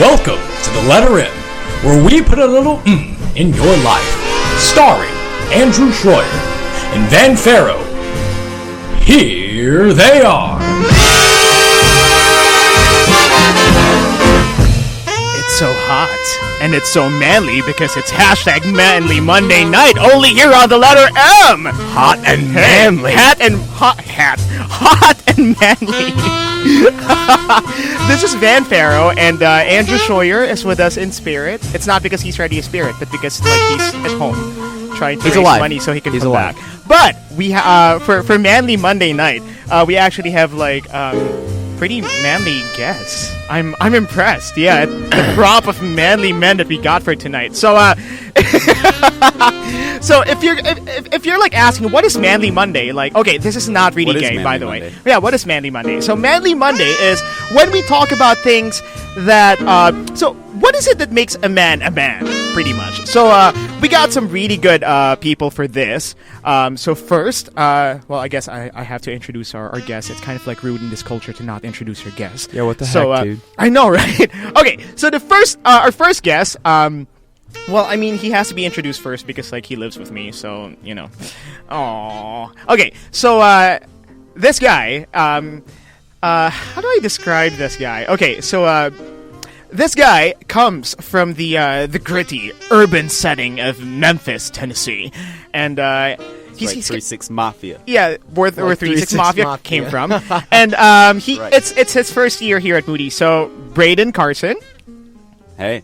Welcome to the letter M, where we put a little in your life. Starring Andrew Schroyer and Van Ferro. Here they are. It's so hot, and it's so manly because it's hashtag Manly Monday night, only here on the letter M. Hot and manly. Hot and manly. This is Van Ferro, and Andrew Schroyer is with us in spirit. It's not because he's ready in spirit, but because he's at home trying to raise money so he can come back. But we for Manly Monday night, we actually have pretty manly guests. I'm impressed. Yeah, the crop of manly men that we got for tonight. So so if you're like asking what is Manly Monday, okay, this is not really gay, by the way. Yeah, what is Manly Monday? So Manly Monday is when we talk about things that so what is it that makes a man, pretty much. So we got some really good people for this. So first, well, I guess I have to introduce our guest. It's kind of like rude in this culture to not introduce your guest. Yeah, what the heck, dude? I know, right? Okay, so our first guest, well, I mean, he has to be introduced first because he lives with me, so Aww. Okay, so this guy, how do I describe this guy? Okay, so this guy comes from the gritty urban setting of Memphis, Tennessee, and he's 3-6 Mafia. Yeah, where 3-6 Mafia came from, and it's his first year here at Moody. So Braden, Carson. Hey,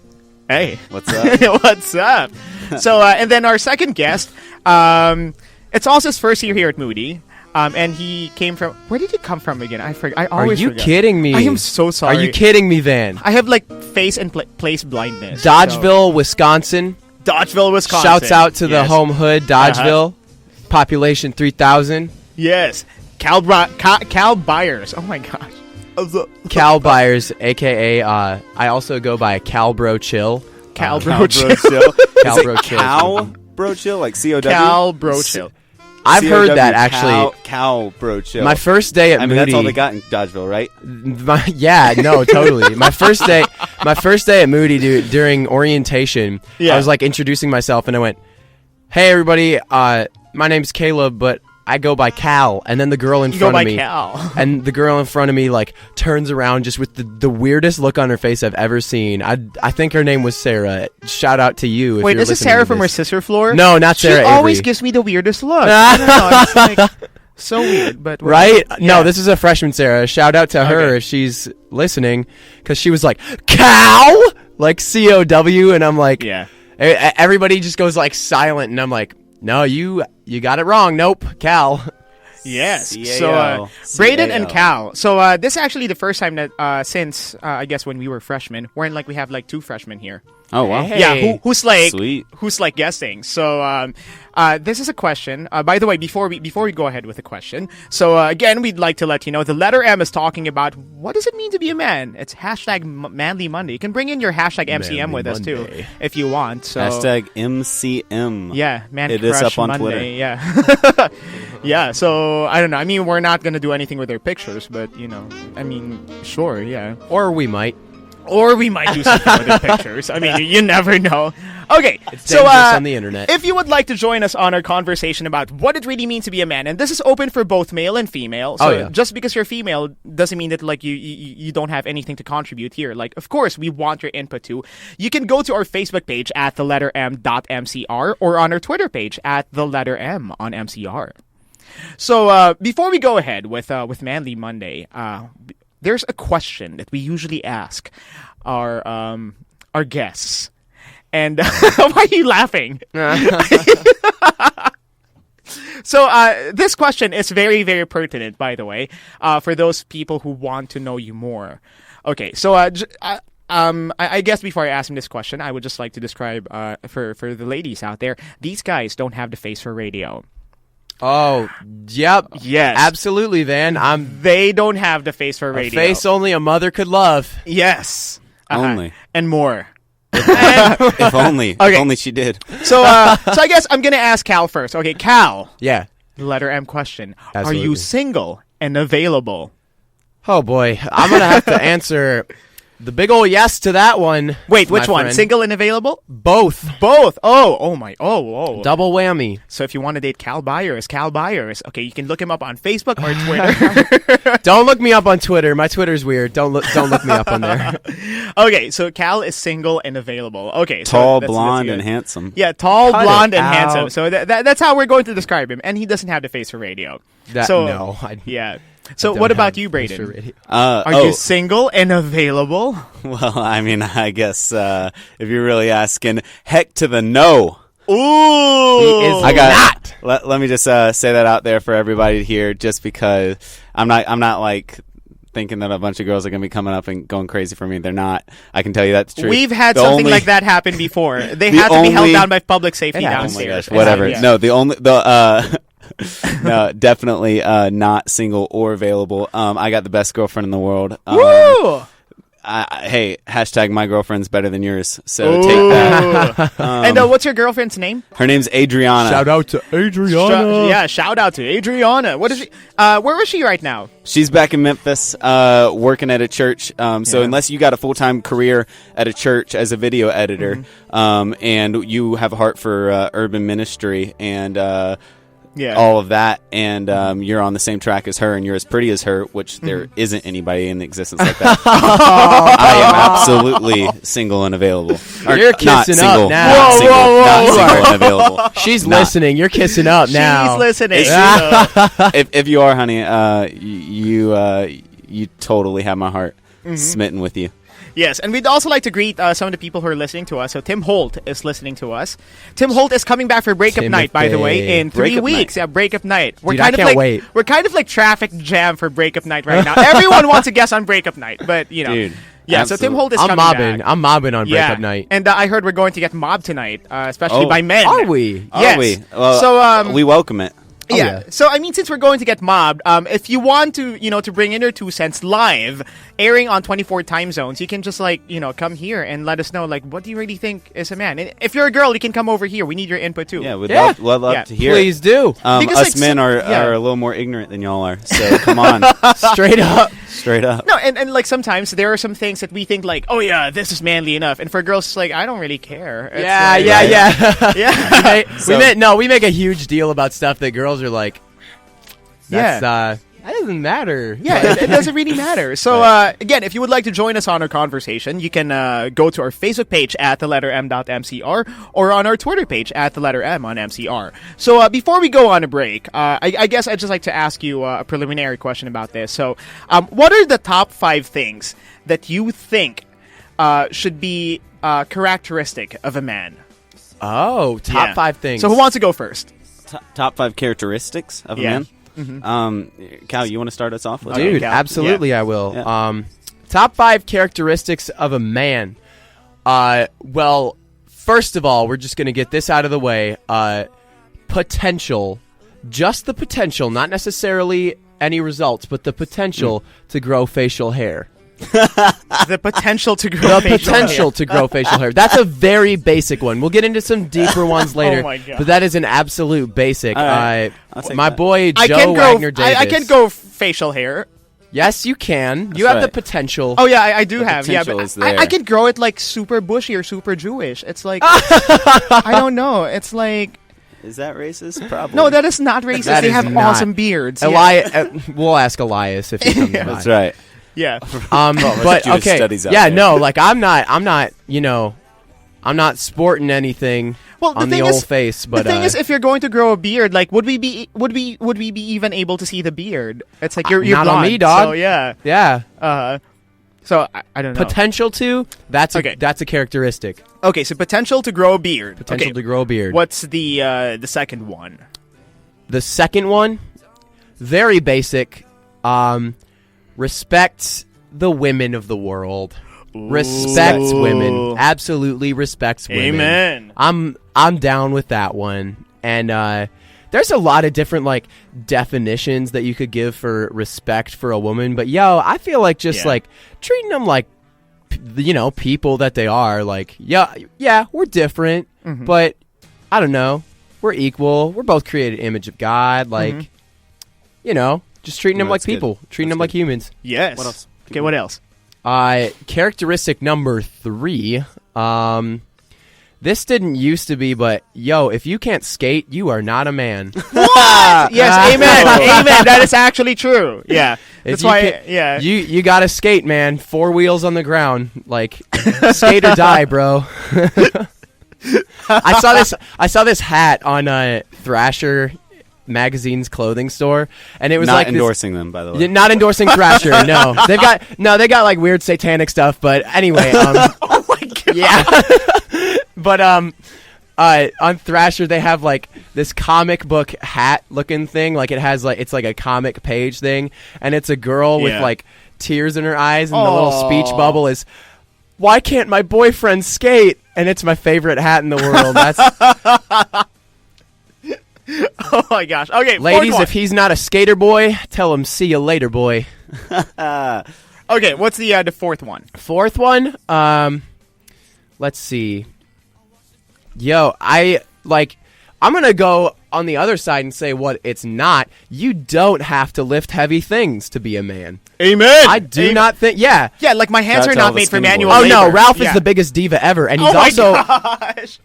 what's up? What's up? So and then our second guest, it's also his first year here at Moody. And he came from... Where did he come from again? I forget. I always forget. Are you kidding me? I am so sorry. Are you kidding me, Van? I have face and place blindness. Dodgeville, Wisconsin. Dodgeville, Wisconsin. Shouts out to the home hood, Dodgeville. Population 3,000. Yes. Cal Byers. Oh my gosh. Cal Byers, a.k.a. I also go by Cal Bro Chill. Cal Bro Chill. Cal Bro Chill. Cal Bro Chill? Like C-O-W? Cal Bro Chill. I've heard that, actually. Cal Bro Chill. My first day at Moody... that's all they got in Dodgeville, right? Yeah, no, totally. My first day at Moody, dude, during orientation, I was introducing myself, and I went, "Hey, everybody, my name's Caleb, but I go by Cal." And then the girl in front of me, Cal. And the girl in front of me turns around just with the weirdest look on her face I've ever seen. I think her name was Sarah. Shout out to you. Wait, is this Sarah from her sister floor? No, not Sarah. She always gives me the weirdest look. I don't know. It's so weird, but right? Yeah. No, this is a freshman Sarah. Shout out to her if she's listening, because she was like, "Cow," C-O-W, and I'm like, yeah. Everybody just goes silent, and I'm like, "No, you got it wrong. Nope, Cal." Yes. C-A-O. So Braden and Cal. So this is actually the first time that since I guess when we were freshmen, we have two freshmen here. Oh wow. Hey. Yeah, who's Sweet. guessing. So this is a question. By the way, before we go ahead with the question, so again, we'd like to let you know the letter M is talking about what does it mean to be a man. It's hashtag Manly Monday. You can bring in your hashtag MCM with us too if you want. So hashtag MCM. Yeah, man. It is up on Monday. Twitter. Yeah. Yeah. So I don't know. I mean, we're not gonna do anything with their pictures, but I mean, sure, yeah. Or we might do something with the pictures. I mean, you never know. Okay, it's dangerous on the internet. If you would like to join us on our conversation about what it really means to be a man, and this is open for both male and female. So just because you're female doesn't mean that you don't have anything to contribute here. Of course, we want your input too. You can go to our Facebook page at theletterm.mcr or on our Twitter page at theletterm on MCR. So before we go ahead with Manly Monday, there's a question that we usually ask our guests, and why are you laughing? So this question is very, very pertinent, by the way, for those people who want to know you more. Okay, so I guess before I ask him this question, I would just like to describe for the ladies out there, these guys don't have the face for radio. Oh, yep. Yes. Absolutely, Van. They don't have the face for radio. A face only a mother could love. Yes. Only. And more. If only. Okay. If only she did. So I guess I'm going to ask Cal first. Okay, Cal. Yeah. Letter M question. Absolutely. Are you single and available? Oh, boy. I'm going to have to answer The big ol' yes to that one. Wait, which my one? friend. Single and available? Both. Both. Oh. Double whammy. So if you want to date Cal Byers, okay, you can look him up on Facebook or Twitter. Don't look me up on Twitter. My Twitter's weird. Don't look me up on there. Okay, so Cal is single and available. Okay, so Tall, that's blonde, good. and handsome. Yeah, tall, Cut blonde, it and handsome. out. So that's how we're going to describe him. And he doesn't have the face for radio. No. Yeah. So don't what about have you, face for Braden? radio. Are you single and available? Well, I mean, I guess if you're really asking, heck to the no. Ooh, I got not. Let me just say that out there for everybody to hear, just because I'm not like thinking that a bunch of girls are gonna be coming up and going crazy for me. They're not. I can tell you that's true. We've had something like that happen before. They had to be held down by public safety Oh my downstairs. gosh, Whatever. Yeah. No, no, definitely not single or available. I got the best girlfriend in the world. Woo! Hey, hashtag my girlfriend's better than yours. So take that. And what's your girlfriend's name? Her name's Adriana. Shout out to Adriana. Shout out to Adriana. What is she? Where is she right now? She's back in Memphis, working at a church. So unless you got a full-time career at a church as a video editor, and you have a heart for urban ministry and all of that, and you're on the same track as her, and you're as pretty as her, which there isn't anybody in existence like that. I am absolutely single and available. Or You're not kissing single, up now. Not single, Whoa. not single and available. She's Not. listening. You're kissing up now. She's listening. If you are, honey, you totally have my heart smitten with you. Yes, and we'd also like to greet some of the people who are listening to us. So Tim Holt is listening to us. Tim Holt is coming back for Breakup Night, by the way, in 3 Breakup weeks. Night. Yeah, Breakup Night. Dude, I can't wait. We're kind of like traffic jam for Breakup Night right now. Everyone wants to guest on Breakup Night, but you know. Dude, yeah, so Tim Holt is I'm coming mobbing. back. I'm mobbing on Breakup Night. And I heard we're going to get mobbed tonight, especially Oh. by men. Are we? Yes. Are we? Well, So we welcome it. Yeah. So I mean, since we're going to get mobbed, if you want to, to bring in your 2 cents live, airing on 24 time zones, you can just come here and let us know, what do you really think is a man? And if you're a girl, you can come over here. We need your input too. Yeah, we'd Yeah. love to hear Please it. do. Because, Us men are yeah. a little more ignorant than y'all are. So come on, Straight up. straight up. No, and sometimes there are some things that we think oh yeah, this is manly enough, and for girls, it's I don't really care. It's Yeah. yeah. We make a huge deal about stuff that girls are like. That doesn't matter. Yeah, it doesn't really matter. So, again, if you would like to join us on our conversation, you can go to our Facebook page at the letter m.mcr or on our Twitter page at the letter m on MCR. So, before we go on a break, I guess I'd just like to ask you a preliminary question about this. So, what are the top 5 things that you think should be characteristic of a man? Oh, top 5 things. So, who wants to go first? Top 5 characteristics of a man. Cal, you want to start us off? With Dude, Cal. absolutely I will. Yeah. Top 5 characteristics of a man. Well, first of all, we're just going to get this out of the way. Potential. Just the potential, not necessarily any results, but the potential to grow facial hair. The potential to grow The facial potential hair. to grow facial hair. That's a very basic one. We'll get into some deeper ones later, my God. but that is an absolute basic. All right. I'll take My that. boy I Joe can grow. Wagner Davis. I can grow facial hair. Yes, you can. You That's have the right. potential. Oh yeah, I do The have. Yeah, potential but is there. I can grow it super bushy or super Jewish. It's I don't know. It's Is that racist? Probably. no, that is not racist. That they is have not. awesome beards. We'll ask Elias if he comes by. That's right. Yeah. But Jewish okay, studies out yeah, there. no, I'm not, I'm not sporting anything Well, the on the thing old is- face. But the thing is, if you're going to grow a beard, would we be even able to see the beard? It's you're not on blonde, me, dog. So yeah. yeah, So I don't know. potential to that's Okay. that's a characteristic. Okay, so potential to grow a beard. Potential okay. to grow a beard. What's the second one? The second one, very basic. Respects the women of the world. Respects women. Absolutely respects women. Amen. I'm down with that one. And there's a lot of different definitions that you could give for respect for a woman, but I feel just Yeah. treating them like people that they are. We're different, but I don't know. We're equal. We're both created image of God. Just treating them like that's good. people, treating That's them like good. humans. Yes. What else? Okay, what else? Characteristic number 3. This didn't used to be, but yo, if you can't skate, you are not a man. What? Yes, amen. Amen. That is actually true. Yeah. That's why. Yeah. You gotta skate, man. 4 wheels on the ground, like skate or die, bro. I saw this hat on Thrasher magazine's clothing store, and it was not like endorsing them, by the way. Not endorsing Thrasher. No, they got like weird satanic stuff. But anyway, oh my god. Yeah. But on Thrasher they have like this comic book hat looking thing, like it's like a comic page thing, and it's a girl with like tears in her eyes, and the little speech bubble is, "Why can't my boyfriend skate?" And it's my favorite hat in the world. That's oh my gosh. Okay, ladies, if he's not a skater boy, tell him see you later, boy. Okay, what's the fourth one? Fourth one, let's see. Yo, I'm gonna go on the other side and say what it's not. You don't have to lift heavy things to be a man. Amen. I do not think. Yeah, like my hands are not made for manual labor. labor. Oh no, Ralph is the biggest diva ever, and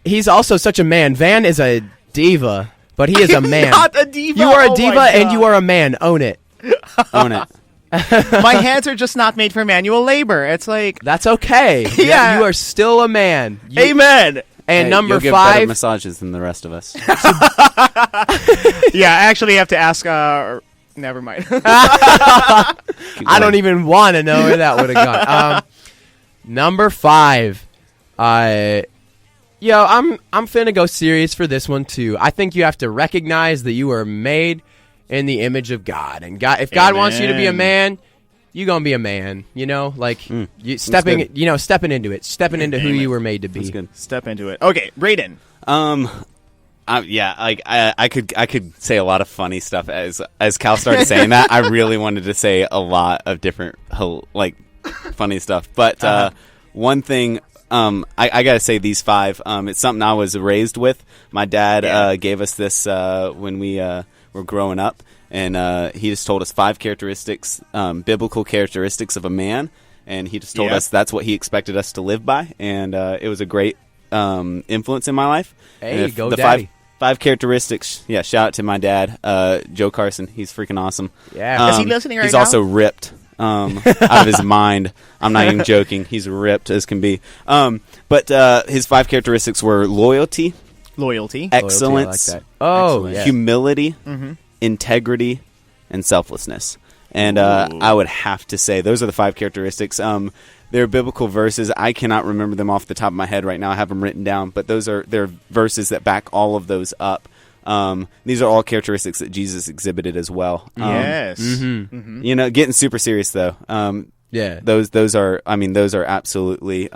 he's also such a man. Van is a diva, but he is a man. Not a diva. You are a diva, and you are a man. Own it. Own it. My hands are just not made for manual labor. It's like that's okay. Yeah, you are still a man. Amen. And hey, number you'll give 5, better massages than the rest of us. Yeah, I actually have to ask. Never mind. I don't even want to know where that would have gone. Number 5. I'm finna go serious for this one too. I think you have to recognize that you are made in the image of God, and if God wants you to be a man, you gonna be a man. You know, like stepping into it, stepping into who you were made to be. That's good. Step into it. Okay, Braden. I could say a lot of funny stuff as Cal started saying that. I really wanted to say a lot of different funny stuff, but one thing I gotta say, these 5. It's something I was raised with. My dad gave us this when we were growing up, and he just told us 5 characteristics, biblical characteristics of a man, and he just told us that's what he expected us to live by, and it was a great influence in my life. Hey, go the daddy. 5 characteristics. Yeah, shout out to my dad, Joe Carson. He's freaking awesome. Yeah, is he listening right now? He's also ripped. Out of his mind. I'm not even joking. He's ripped as can be. But his 5 characteristics were loyalty, excellence, humility, integrity, and selflessness. And I would have to say those are the 5 characteristics. They're biblical verses. I cannot remember them off the top of my head right now. I have them written down, but they're verses that back all of those up. These are all characteristics that Jesus exhibited as well. Yes. You know, getting super serious though. Those are absolutely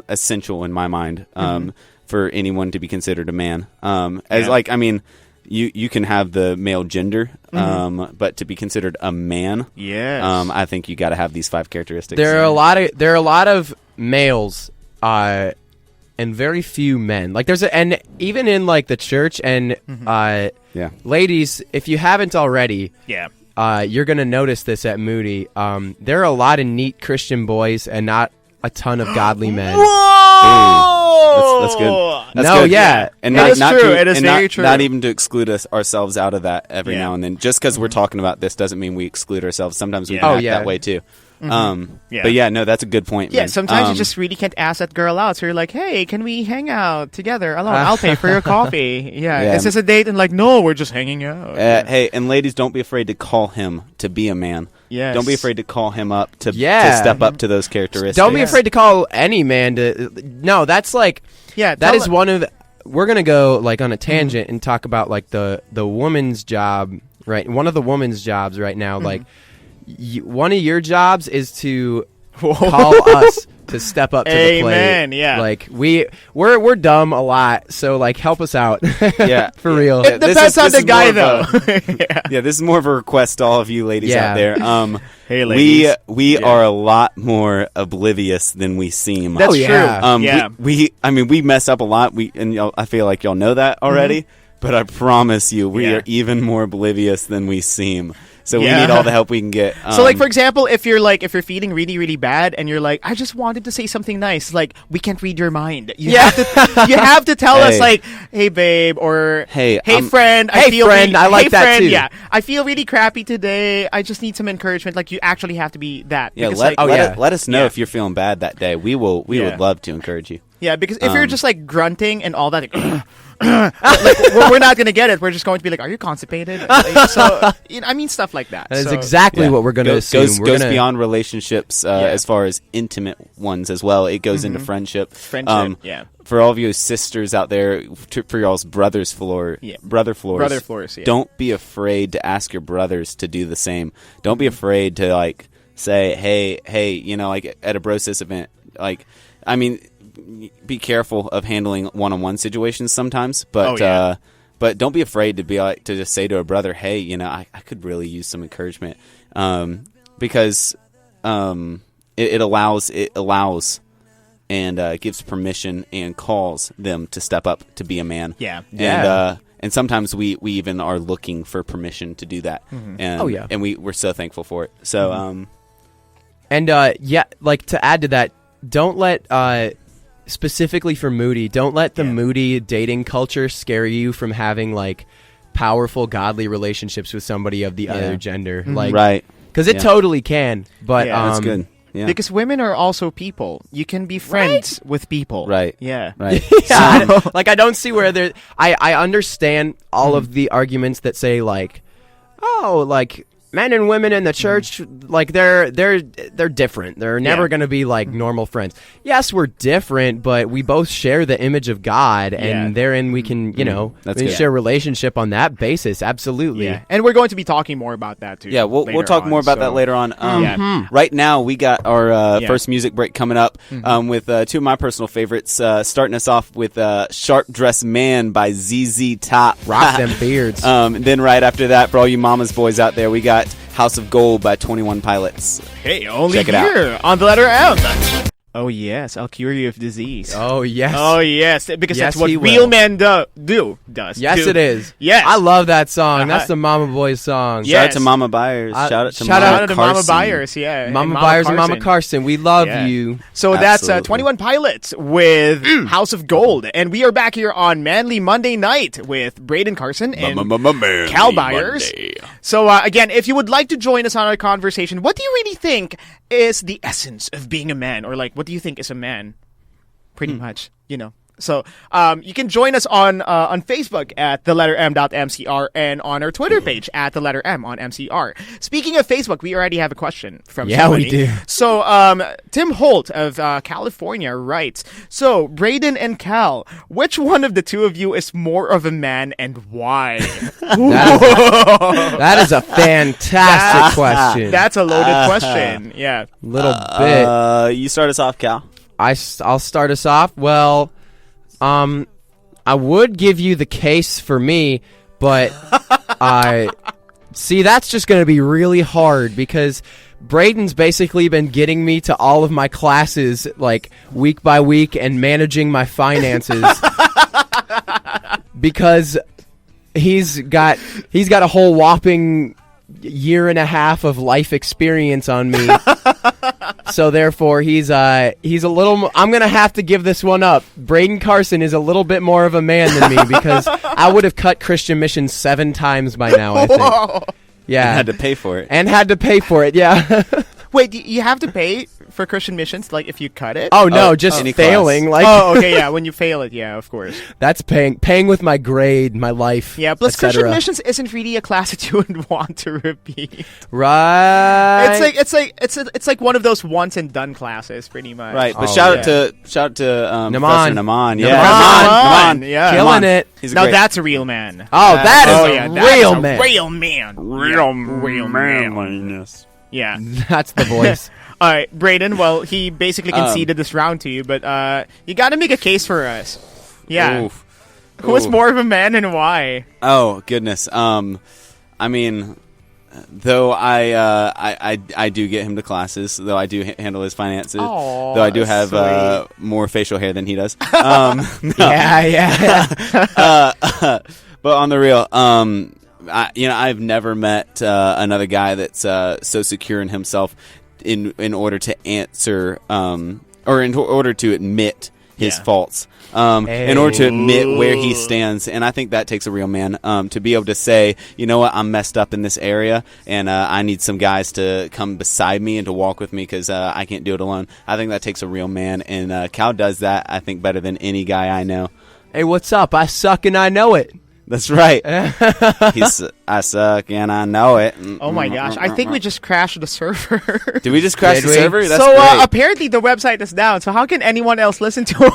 essential in my mind for anyone to be considered a man. You can have the male gender, but to be considered a man, I think you got to have these 5 characteristics. There are a lot of males, and very few men. Like and even in like the church and ladies, if you haven't already, you're gonna notice this at Moody. There are a lot of neat Christian boys and not a ton of godly men. Whoa! That's good. That's no, good. yeah, and it is true. It is very true. Not even to exclude ourselves out of that every now and then. Just because we're talking about this doesn't mean we exclude ourselves. Sometimes we can act that way too. But no, that's a good point. Yeah, man. sometimes you just really can't ask that girl out. So you're like, hey, can we hang out together alone? I'll pay for your coffee. Is this a date? And like, no, we're just hanging out. Hey, and ladies, don't be afraid to call him to be a man. Yes. Don't be afraid to call him up to step up to those characteristics. Don't be afraid to call any man to. No, that's like. Yeah, that is one of. We're gonna go like on a tangent and talk about like the woman's job, right? One of the woman's jobs right now, like. One of your jobs is to call us to step up to the plate. Amen. Yeah. Like we're dumb a lot, so like help us out. Yeah, for real. It depends on the guy though. This is more of a request to all of you ladies out there. Hey, ladies. We are a lot more oblivious than we seem. That's true. We mess up a lot. I feel like y'all know that already. But I promise you, we are even more oblivious than we seem. So we need all the help we can get. So, like, for example, if you're feeling really, really bad and you're like, I just wanted to say something nice, like, we can't read your mind. You have to tell us, like, hey, babe, or hey, friend. I like that too. Yeah, I feel really crappy today. I just need some encouragement. Like, you actually have to be that. Yeah, because, let us know if you're feeling bad that day. We would love to encourage you. Yeah, because if you're just like grunting and all that, like, we're not gonna get it. We're just going to be like, "Are you constipated?" So, I mean, stuff like that. That is exactly what we're going to assume. Goes beyond relationships as far as intimate ones as well. It goes into friendship. For all of you sisters out there, for y'all's brother floors, don't be afraid to ask your brothers to do the same. Don't be afraid to like say, hey, you know, like at a brosis event, like, I mean, be careful of handling one-on-one situations sometimes, but but don't be afraid to be like to just say to a brother, hey, you know, I could really use some encouragement, because it allows and gives permission and calls them to step up to be a man. And sometimes we even are looking for permission to do that. And we're so thankful for it. So like to add to that, don't let specifically for Moody, don't let the Moody dating culture scare you from having like powerful godly relationships with somebody of the other gender. Like, right. Because it totally can. But that's good. Yeah. Because women are also people. You can be friends with people. Right. Yeah. Right. Like, I don't see where there. I understand all of the arguments that say like, oh, like men and women in the church, like they're different. They're never going to be like normal friends. Yes, we're different, but we both share the image of God, and therein we can, you know, share relationship on that basis. Absolutely. Yeah. And we're going to be talking more about that too. Yeah, we'll talk more about that later on. Right now, we got our first music break coming up with two of my personal favorites. Starting us off with "Sharp Dressed Man" by ZZ Top. Rock them beards. Then right after that, for all you mama's boys out there, we got House of Gold by 21 Pilots. Hey, only check it here out on the letter M. Oh yes, I'll cure you of disease. Oh yes. Oh yes, because that's what real men do. Yes, it is. Yes, I love that song. That's the Mama Boys song. Shout out to Mama Byers. Shout out to Mama Byers. Yeah, Mama Byers and Mama Carson. We love you. So that's 21 Pilots with House of Gold, and we are back here on Manly Monday Night with Braden, Carson, and Cal Byers. So again, if you would like to join us on our conversation, what do you really think is the essence of being a man, or like, what do you think is a man? Pretty much, you know. So you can join us on Facebook at theletterm.mcr and on our Twitter page at theletterm on MCR. Speaking of Facebook, we already have a question from somebody. We do. So Tim Holt of California writes, so Braden and Cal, which one of the two of you is more of a man and why? That is a fantastic question. That's a loaded question. Yeah. Little bit. You start us off, Cal. I'll start us off. Well, I would give you the case for me, but see, that's just going to be really hard because Braden's basically been getting me to all of my classes like week by week and managing my finances because he's got a whole whopping year and a half of life experience on me. So therefore he's a little I'm going to have to give this one up. Braden Carson is a little bit more of a man than me because I would have cut Christian Mission 7 times by now, I think. Yeah. And had to pay for it. Yeah. Wait, you have to pay for Christian missions, like if you cut it? Oh no, just failing. Class. Like, okay, yeah, when you fail it, yeah, of course. That's paying with my grade, my life. Yeah, plus Christian missions isn't really a class that you would want to repeat. Right. It's like one of those once and done classes, pretty much. Right, but shout out to Naman. Professor Naman. Yeah, Naman. Yeah, killing it. Now that's a real man. Oh, that is a real man. Real man. Real man. Yeah. That's the voice. All right, Braden, well, he basically conceded this round to you, but you got to make a case for us. Yeah. Who is more of a man and why? Oh, goodness. I mean, though I do get him to classes, though I do handle his finances, though I do have more facial hair than he does. Yeah. But on the real, I've never met another guy that's so secure in himself in order to answer or in order to admit his faults, in order to admit where he stands. And I think that takes a real man to be able to say, you know what, I'm messed up in this area, and I need some guys to come beside me and to walk with me because I can't do it alone. I think that takes a real man, and Cal does that, I think, better than any guy I know. Hey, what's up? I suck and I know it. That's right. I suck and I know it. Oh my gosh! I think we just crashed the server. Did we just crash the server? That's so great. Apparently the website is down. So how can anyone else listen to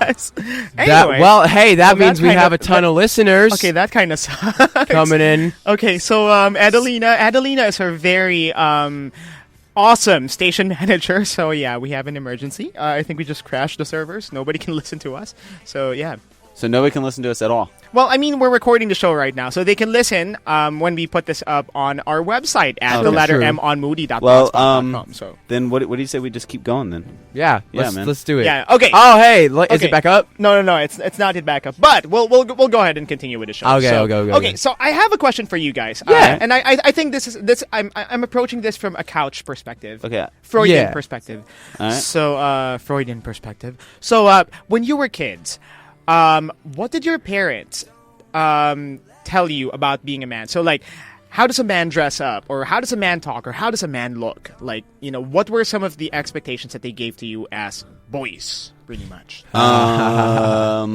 us? Anyway, that means we have a ton of listeners. Okay, that kind of sucks. Coming in. Okay, so Adelina is our very awesome station manager. So yeah, we have an emergency. I think we just crashed the servers. Nobody can listen to us. So yeah. So nobody can listen to us at all. Well, I mean, we're recording the show right now, so they can listen when we put this up on our website at the letter M on moody.blogspot.com. So then, what do you say we just keep going then? Yeah, man. Let's do it. Yeah. Okay. Oh, hey, is it back up? No. It's not yet back up, but we'll go ahead and continue with the show. Okay, so, go. Okay, so I have a question for you guys. Yeah. And I think this I'm approaching this from a couch perspective. Okay. Freudian perspective. All right. So Freudian perspective. So when you were kids, what did your parents tell you about being a man? So, like, how does a man dress up? Or how does a man talk? Or how does a man look? Like, what were some of the expectations that they gave to you as boys, pretty much? Whoa.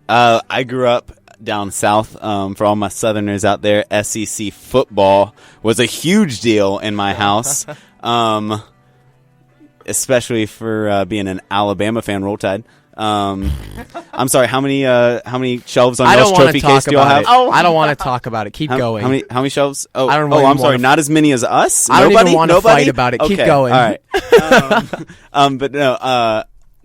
I grew up down south. For all my Southerners out there, SEC football was a huge deal in my house. Especially for being an Alabama fan. Roll Tide. I'm sorry. How many shelves on y'all's trophy case do y'all have? I don't want to talk about it. Keep going. How many shelves? Oh, I don't really I'm sorry. Not as many as us. I don't Nobody? even want to fight about it. Okay. Keep going. All right. But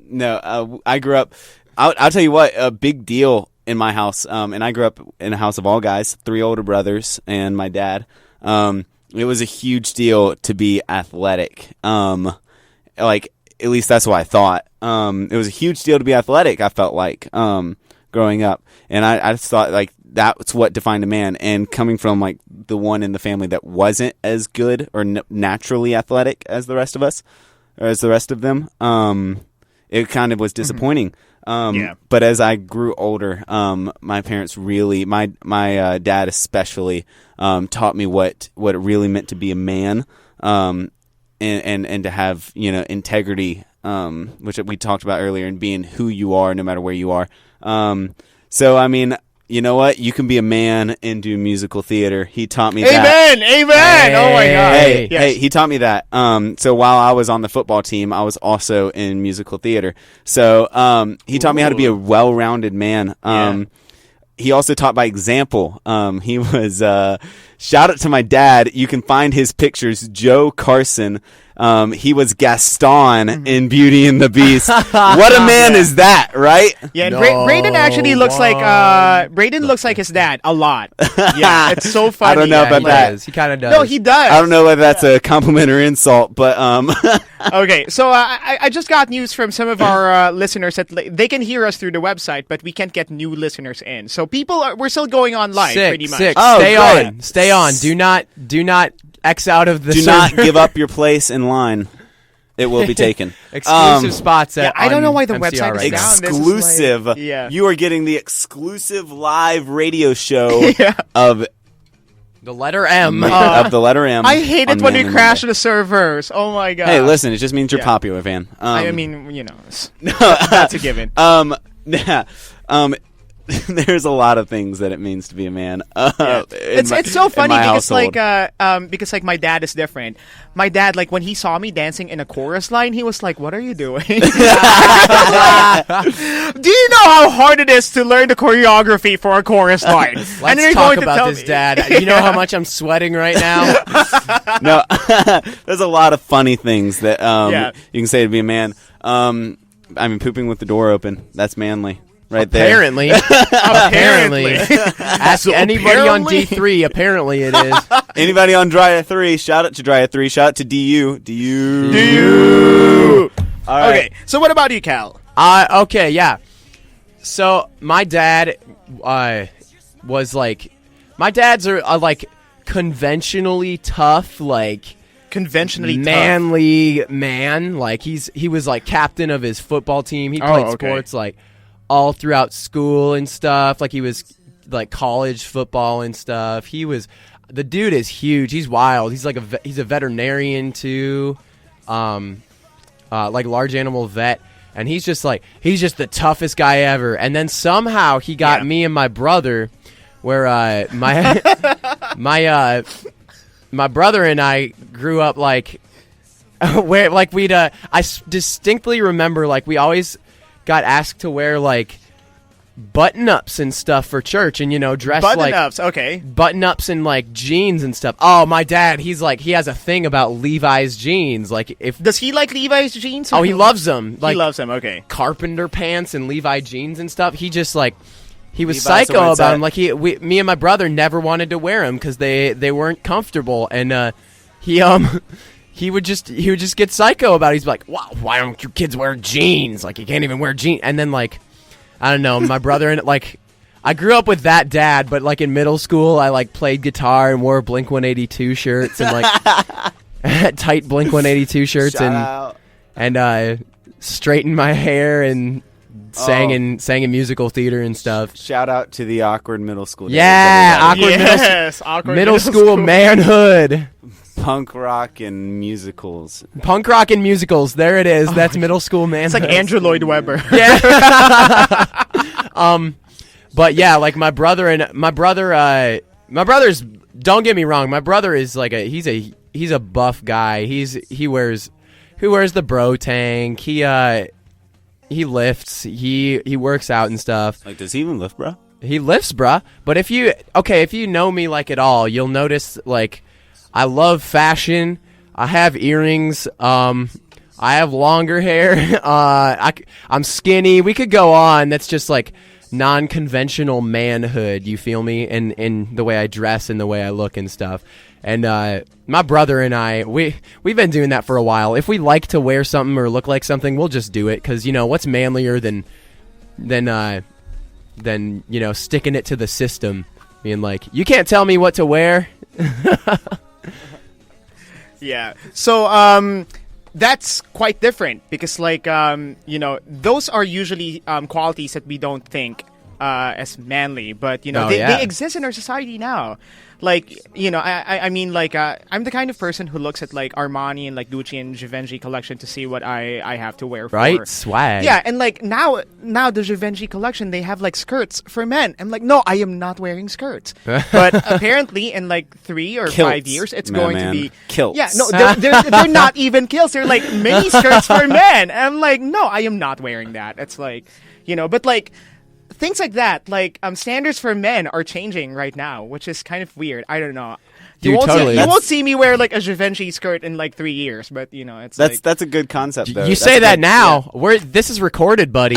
no. I grew up. I'll tell you what. A big deal in my house. And I grew up in a house of all guys. 3 older brothers and my dad. It was a huge deal to be athletic. Like, at least that's what I thought. It was a huge deal to be athletic, I felt like, growing up. And I just thought, like, that's what defined a man. And coming from, like, the one in the family that wasn't as good or naturally athletic as the rest of us, or as the rest of them, it kind of was disappointing. But as I grew older, my parents really, my dad especially, taught me what it really meant to be a man, and to have, integrity, which we talked about earlier, and being who you are no matter where you are. So, I mean, you know what? You can be a man and do musical theater. He taught me that. Amen! Oh my God! Hey, he taught me that. So while I was on the football team, I was also in musical theater. So he taught me how to be a well-rounded man. He also taught by example. He was shout out to my dad. You can find his pictures. Joe Carson. He was Gaston in Beauty and the Beast. What a man is that, right? Yeah, and Braden actually looks like Braden looks like his dad a lot. Yeah, it's so funny. I don't know about that. He kind of does. No, he does. I don't know whether that's a compliment or insult, but Okay, so I just got news from some of our listeners that they can hear us through the website, but we can't get new listeners in. So we're still going on live, pretty much. Oh, Stay on. Do not X out of the Do not give up your place in line. It will be taken. Exclusive spots at I don't know why the MCR website right is now. down. Exclusive. You are getting the exclusive live radio show of the letter M. Of the letter M. I hate it when we crash the servers. Oh my God. Hey, listen, it just means you're popular, fan. I mean, that's a given. There's a lot of things that it means to be a man. It's so funny because household. because my dad is different. My dad, like, when he saw me dancing in a chorus line, he was like, "What are you doing?" Do you know how hard it is to learn the choreography for a chorus line? Let's talk about this, Dad. You know how much I'm sweating right now. No, there's a lot of funny things that you can say to be a man. I mean, pooping with the door open. That's manly. Right there. Apparently. Ask anybody on D3. Apparently it is. Anybody on Drya 3. Shout out to Drya 3. Shout out to DU. All right. Okay, so what about you, Cal? Okay, yeah. So my dad was like My dads are like conventionally tough, like conventionally manly man. Like he was like captain of his football team. He played sports like all throughout school and stuff. Like he was like college football and stuff. The dude is huge. He's wild. He's like he's a veterinarian too, like large animal vet. And he's just the toughest guy ever. And then somehow he got me and my brother, where my brother and I grew up like where like I distinctly remember like we always got asked to wear like button-ups and stuff for church, and dress button-ups, button-ups and like jeans and stuff. Oh, my dad, he has a thing about Levi's jeans. Like, does he like Levi's jeans? Oh, he loves them. Like, he loves them. Okay, carpenter pants and Levi jeans and stuff. He just like he was psycho about them. Like me and my brother never wanted to wear them because they weren't comfortable, and he would just get psycho about it. He's like, wow, why don't you kids wear jeans? Like, you can't even wear jeans. And then like, I don't know, my brother and like, I grew up with that dad, but like in middle school, I like played guitar and wore Blink-182 shirts and like tight Blink-182 shirts and straightened my hair and sang in musical theater and stuff. Shout out to the awkward middle school days. Yeah, awkward middle school manhood. Punk rock and musicals. Punk rock and musicals. There it is. That's middle school manhood. It's like Andrew Lloyd Webber. Yeah. But yeah, like my brother's. Don't get me wrong. My brother is like he's a buff guy. He wears the bro tank. He lifts. He works out and stuff. Like, does he even lift, bro? He lifts, bruh. But if you know me like at all, you'll notice like I love fashion. I have earrings. I have longer hair. I'm skinny. We could go on. That's just like non-conventional manhood. You feel me? In the way I dress and the way I look and stuff. And my brother and I, we've been doing that for a while. If we like to wear something or look like something, we'll just do it. Because what's manlier than sticking it to the system, being like, you can't tell me what to wear. Yeah. So that's quite different because like those are usually qualities that we don't think as manly, but they exist in our society now. Like, I mean, like, I'm the kind of person who looks at, like, Armani and, like, Gucci and Givenchy collection to see what I have to wear for. Right? Swag. Yeah, and, like, now the Givenchy collection, they have, like, skirts for men. I'm like, no, I am not wearing skirts. But apparently in, like, 3 or kilts, 5 years, it's going to be... Kilts. Yeah, no, they're not even kilts. They're, like, mini skirts for men. And I'm like, no, I am not wearing that. It's like, but, like... Things like that, like standards for men are changing right now, which is kind of weird. I don't know. You won't see me wear like a Givenchy skirt in like 3 years, but it's that's a good concept. Though. You say that now. Yeah. This is recorded, buddy.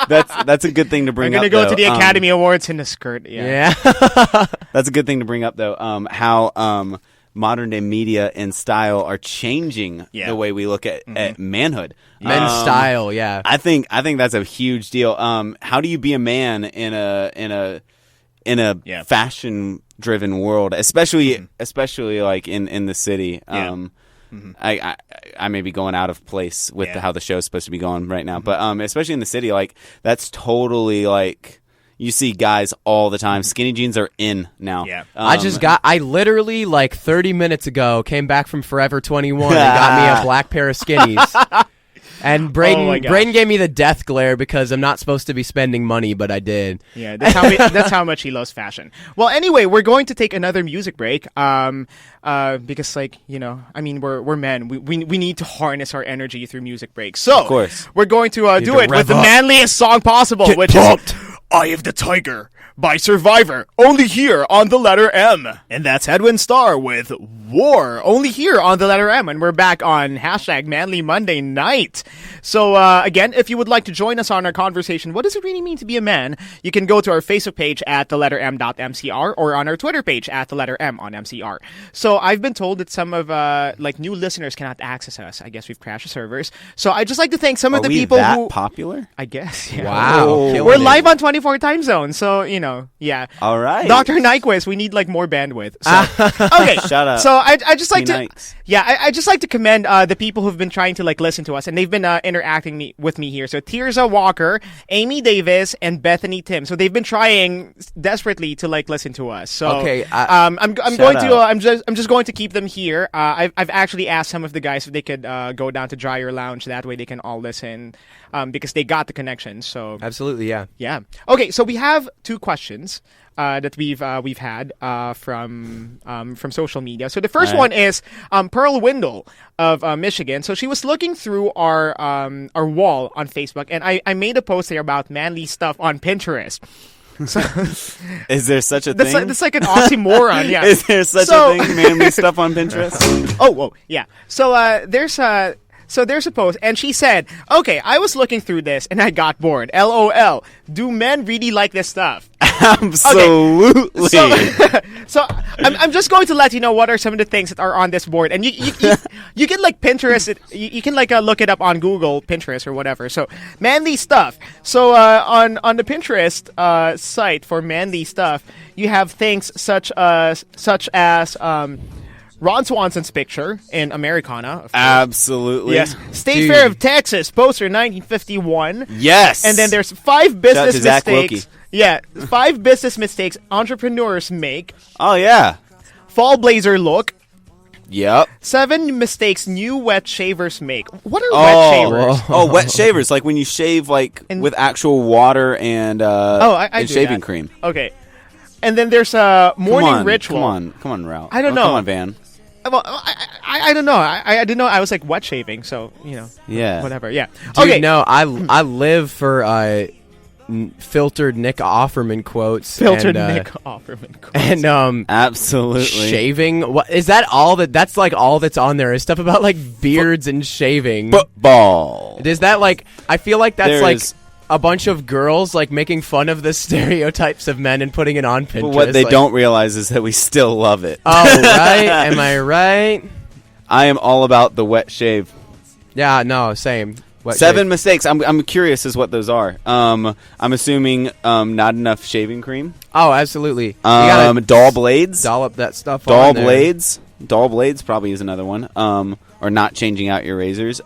that's a good thing to bring up. I'm gonna go to the Academy Awards in a skirt. Yeah. That's a good thing to bring up, though. How modern day media and style are changing the way we look at manhood. Men's style, yeah. I think that's a huge deal. How do you be a man in a fashion driven world, especially like in the city? I may be going out of place with how the show's supposed to be going right now, but especially in the city, like that's totally like. You see guys all the time. Skinny jeans are in now. Yeah. I literally, like 30 minutes ago, came back from Forever 21 and got me a black pair of skinnies. And Braden gave me the death glare because I'm not supposed to be spending money, but I did. Yeah, that's how much he loves fashion. Well, anyway, we're going to take another music break. Because I mean, we're men. We need to harness our energy through music breaks. So, of course, we're going to do it with the manliest song possible, which is Eye of the Tiger by Survivor, only here on the letter M. And that's Edwin Starr with War, only here on the letter M. And we're back on #Manly Monday night. So, again, if you would like to join us on our conversation, what does it really mean to be a man? You can go to our Facebook page at theletterm.mcr or on our Twitter page at theletterm on MCR. So, I've been told that some of, new listeners cannot access us. I guess we've crashed the servers. So, I'd just like to thank some of the people who... popular? I guess, yeah. Wow. We're live on 24 time zones, so, yeah. All right. Dr. Nyquist, we need like more bandwidth. So, okay. Shut up. So I just like to, Nights. I just like to commend the people who've been trying to like listen to us, and they've been interacting with me here. So Tirza Walker, Amy Davis, and Bethany Tim. So they've been trying desperately to like listen to us. So Okay, I'm going to I'm just going to keep them here. I've actually asked some of the guys if they could go down to Dryer Lounge. That way they can all listen because they got the connection. So Absolutely, yeah. yeah. Okay, so we have two questions that we've had from social media. So the first one is Pearl Windle of Michigan. So she was looking through our wall on Facebook, and I made a post there about manly stuff on Pinterest. So, is there such a thing? That's like an oxymoron. Yeah. Is there such a thing? Manly stuff on Pinterest? Whoa, yeah. So there's a post, and she said, "Okay, I was looking through this, and I got bored. LOL. Do men really like this stuff?" Absolutely. Okay. So I'm just going to let you know what are some of the things that are on this board, and you can like Pinterest it. You can like look it up on Google, Pinterest or whatever. So manly stuff. So on the Pinterest site for manly stuff, you have things such as Ron Swanson's picture in Americana. Of course. Absolutely. Yes. State Fair of Texas, poster 1951. Yes. And then there's 5 business to Zach mistakes. Wilkie. Yeah, 5 business mistakes entrepreneurs make. Oh, yeah. Fall blazer look. Yep. 7 mistakes new wet shavers make. What are wet shavers? Oh, wet shavers. Like when you shave with actual water and, I and do shaving that. cream. Okay. And then there's a morning ritual. Come on, Ralph. I don't know. Come on, Van. Well, I don't know. I didn't know I was like wet shaving, so Yeah. whatever. Yeah. Dude, okay. no, I live for filtered Nick Offerman quotes. Filtered and, Nick Offerman quotes. And Absolutely. shaving. What is that? That's like all that's on there is stuff about like beards and shaving. Football. Is that like? I feel like that's There like is- a bunch of girls like making fun of the stereotypes of men and putting it on Pinterest. But what they like, don't realize is that we still love it. Oh, right? Am I right? I am all about the wet shave. Yeah, no, same. What 7 mistakes. I'm curious as what those are. I'm assuming not enough shaving cream. Oh, absolutely. You gotta Dull blades. dollop that stuff Dull on there. blades. Dull blades probably is another one. Or not changing out your razors.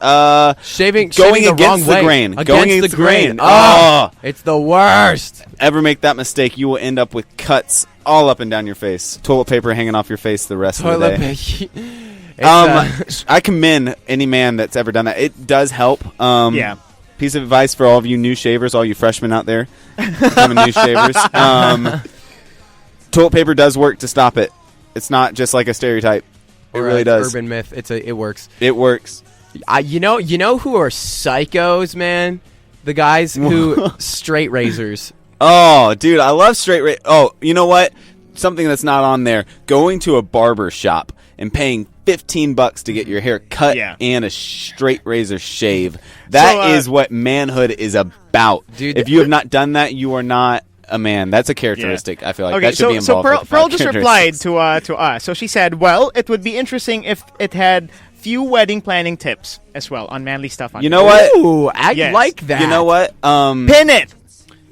Shaving going the wrong against way. the grain. Against Going the against the grain. grain. Oh, it's the worst. Ever make that mistake, you will end up with cuts all up and down your face. Toilet paper hanging off your face the rest of the Toilet day. paper. I commend any man that's ever done that. It does help. Yeah. Piece of advice for all of you new shavers, all you freshmen out there, becoming new shavers. Toilet paper does work to stop it. It's not just like a stereotype. It or really a does. Urban myth. It works. It works. You know who are psychos, man? The guys who straight razors. Oh, dude, I love straight Oh, you know what? Something that's not on there. Going to a barber shop and paying $15 to get your hair cut and a straight razor shave. That is what manhood is about. Dude, if you have not done that, you are not a man. That's a characteristic. I feel like Okay, that should be involved. so Pearl just replied characteristics. to us. So she said, "Well, it would be interesting if it had few wedding planning tips as well on manly stuff." On You know what? Ooh, I Yes. like that. You know what? Pin it.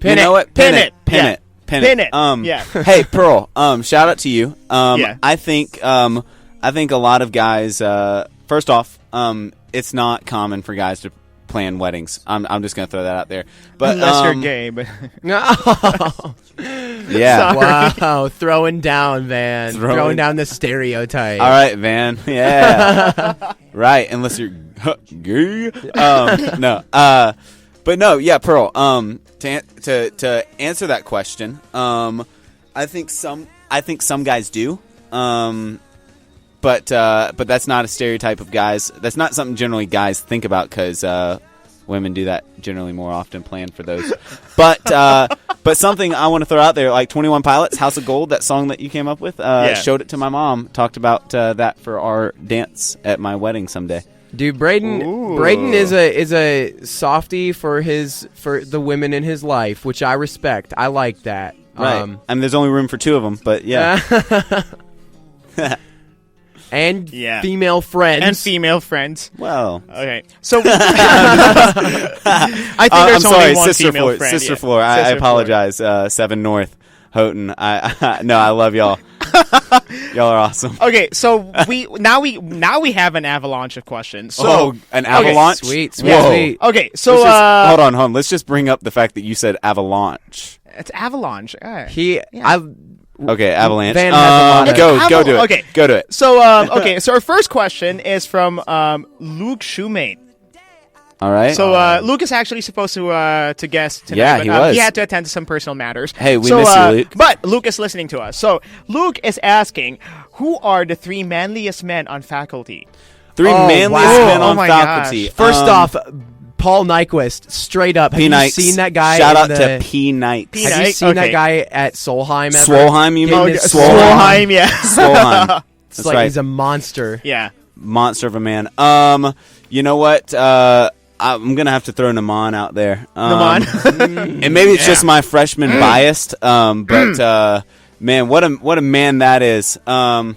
You know what? Pin it. Pin Yeah. it. Pin Pin it. it. Yeah. Hey, Pearl. Shout out to you. Yeah. I think a lot of guys. First off, it's not common for guys to plan weddings. I'm just gonna throw that out there. But Unless you're gay, but No. yeah. Sorry. Wow, throwing down, Van. Throwing- Throwing down the stereotype. All right, Van. Yeah. Right. Unless you're gay. No. But no. Yeah, Pearl. To answer that question, I think some guys do. But that's not a stereotype of guys. That's not something generally guys think about because women do that generally more often, plan for those. But something I want to throw out there, like 21 Pilots, House of Gold, that song that you came up with, showed it to my mom, talked about that for our dance at my wedding someday. Dude, Braden is a softie for the women in his life, which I respect. I like that. Right. I mean, there's only room for 2 of them, but yeah. And Yeah. female friends. and female friends. Well. Okay, so I think I'm there's sorry, only one Sister female Floor. friend. Sister yeah. Floor. I Sister apologize. 7 North. Houghton. I love y'all. Y'all are awesome. Okay, so we have an avalanche of questions. So an avalanche. Sweet. Okay, so hold on. Let's just bring up the fact that you said avalanche. It's avalanche. All right. Okay, avalanche. Van has a lot of- Go do it. Okay, go do it. So so our first question is from Luke Shoemate. All right. So Luke is actually supposed to guest tonight. Yeah, but, he was. He had to attend to some personal matters. Hey, we miss you, Luke. But Luke is listening to us. So Luke is asking, who are the 3 manliest men on faculty? 3 manliest men on my faculty. gosh. First off, Paul Nyquist, straight up. Have you seen that guy? Shout out to P. Nikes. Have you seen that guy at Solheim? Ever? Swolheim, you mean? Swolheim, yeah. Swolheim. It's That's like right. he's a monster. Yeah. Monster of a man. You know what? I'm gonna have to throw Naman out there. Naman. And maybe it's just my freshman biased. But man, what a man that is. And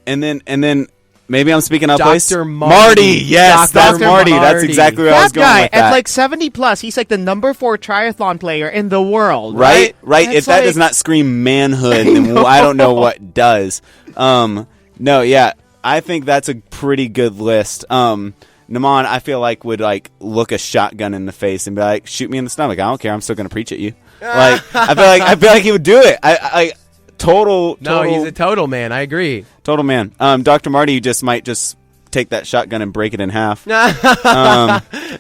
then maybe I'm speaking out of place. Dr. Marty. Yes, Dr. that's Marty. That's Marty. exactly where I was That going guy with at that. like 70 plus, he's like the number 4 triathlon player in the world. Right. That's If that does not scream manhood, then I don't know what does. No, yeah, I think that's a pretty good list. Naman, I feel like would like look a shotgun in the face and be like, "Shoot me in the stomach. I don't care. I'm still gonna preach at you." Like I feel like he would do it. Total. No, he's a total man. I agree. Total man. Dr. Marty might just take that shotgun and break it in half.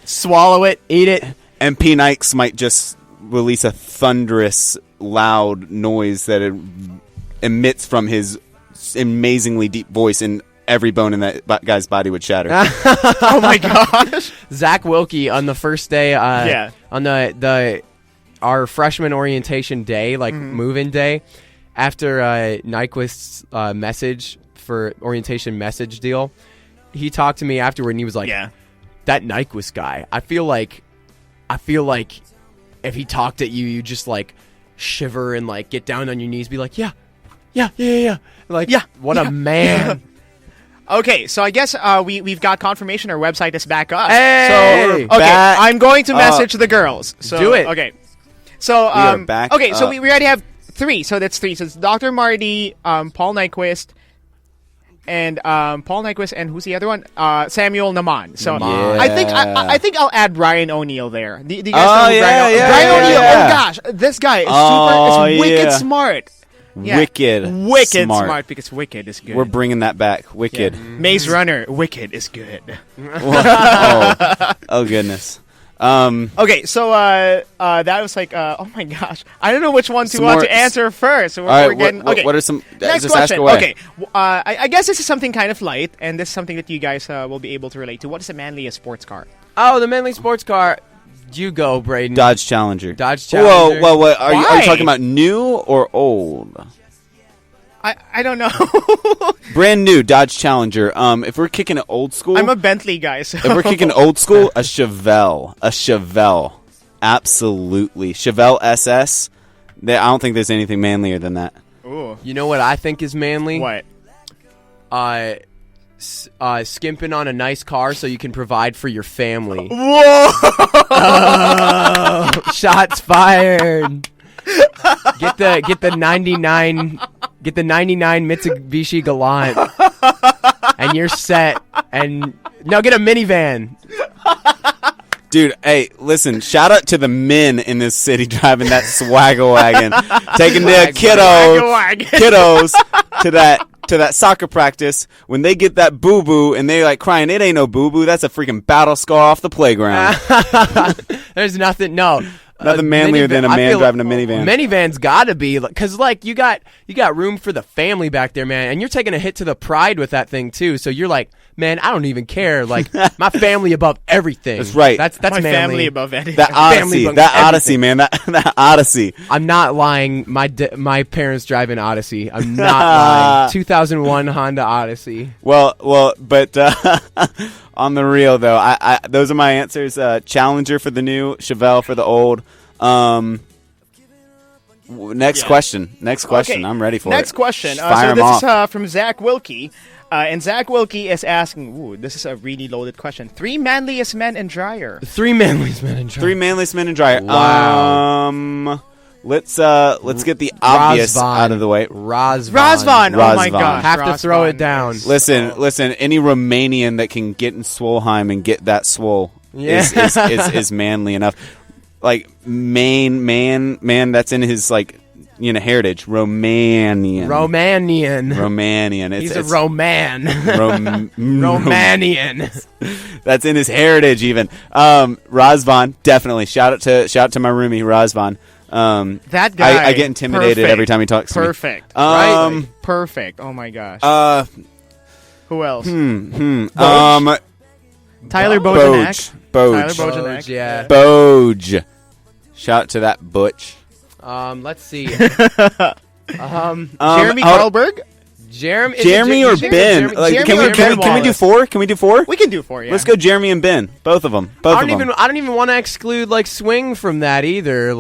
Swallow it, eat it. And P. Nikes might just release a thunderous, loud noise that it emits from his amazingly deep voice, and every bone in that guy's body would shatter. Oh my gosh. Zach Wilkie on the first day. On our freshman orientation day, like move-in day, after Nyquist's message for orientation message deal, he talked to me afterward and he was like, that Nyquist guy, I feel like if he talked at you, you just like shiver and like get down on your knees, be like, yeah. Like, what a man. Okay, so I guess we've got confirmation our website is back up. Hey! So I'm going to message the girls. So do it. Okay. So We are back okay, so up. we already have 3. So that's 3. So it's Dr. Marty, Paul Nyquist, and who's the other one? Samuel Naman. So Naman. I think I'll add Brian O'Neill there. Do you guys Oh, know who yeah, Brian yeah, Brian yeah, O'Neill. yeah. Oh gosh, this guy is Oh, wicked yeah. smart. Yeah. Wicked smart because wicked is good. We're bringing that back. Wicked. Maze Runner, wicked is good. Oh goodness. Okay, so that was like, oh my gosh, I don't know which one to Some want more- to answer first. So All right, we're getting okay. what are some? Next just question. ask away. Okay, I guess this is something kind of light, and this is something that you guys will be able to relate to. What is the manliest sports car? Oh, the manly sports car. You go, Braden. Dodge Challenger. Dodge Challenger. Whoa, what are you Why? talking about? New or old? I don't know. Brand new Dodge Challenger. If we're kicking it old school, I'm a Bentley guy. So. if we're kicking old school, a Chevelle, absolutely. Chevelle SS. I don't think there's anything manlier than that. Ooh. You know what I think is manly? What? Skimping on a nice car so you can provide for your family. Whoa! Oh, shots fired. Get the 99 Mitsubishi Galant and you're set. And no, get a minivan. Dude, hey, listen, shout out to the men in this city driving that swagger wagon, taking their kiddos to that soccer practice. When they get that boo-boo and they like crying, it ain't no boo-boo, that's a freaking battle scar off the playground. There's nothing, no. Nothing manlier than a man driving a minivan. Minivan's got to be, because like you got room for the family back there, man, and you're taking a hit to the pride with that thing too. So you're like, man, I don't even care. Like my family above everything. That's right. That's My manly. family above anything. That Odyssey, above Odyssey, man, that Odyssey. I'm not lying. My parents drive an Odyssey. I'm not lying. 2001 Honda Odyssey. Well, but on the real though, I those are my answers. Challenger for the new, Chevelle for the old. Next question. Okay. I'm ready for it. Next question. Fire So 'em this off. is from Zach Wilkie. And Zach Wilkie is asking, ooh, this is a really loaded question. 3 manliest men in dryer. 3 manliest men in dryer. 3 manliest men in dryer. Wow. Let's get the obvious out of the way. Razvan. Oh my gosh. Have to throw it down. Listen. Any Romanian that can get in Swolheim and get that swole is manly enough. Like man. That's in his heritage. Romanian. He's a Roman. Romanian. That's in his heritage even. Razvan, definitely. Shout out to my roomie Razvan. That guy. I get intimidated every time he talks to me. Perfect. Perfect. Oh my gosh. Who else? Tyler Bojanek. Boj. Yeah. Boj. Shout out to that butch. Let's see. Jeremy Karlberg? Jeremy or Ben? Can we do 4? Can we do 4? We can do 4. Yeah. Let's go Jeremy and Ben. Both of them. I don't even want to exclude swing from that either.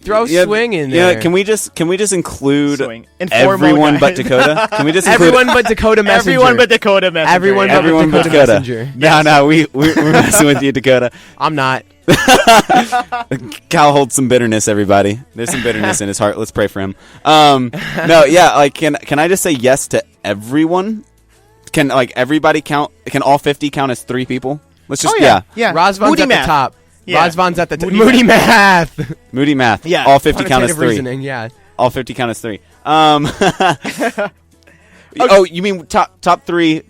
Throw swing in there. Yeah. Can we just include everyone but Dakota? Can we just everyone but Dakota Messenger? Everyone but Dakota Messenger. Everyone but Dakota Messenger. No, we're messing with you, Dakota. I'm not. Cal holds some bitterness, everybody. There's some bitterness in his heart. Let's pray for him. No, yeah, can I just say yes to everyone? Can everybody count? Can all 50 count as 3 people? Let's just yeah. Razvan's Moody at math. the top. Yeah. Razvan's at the top. Moody math. Moody math. Yeah. All 50 count as 3. Reasoning, yeah. All 50 count as 3. Oh, you mean top 3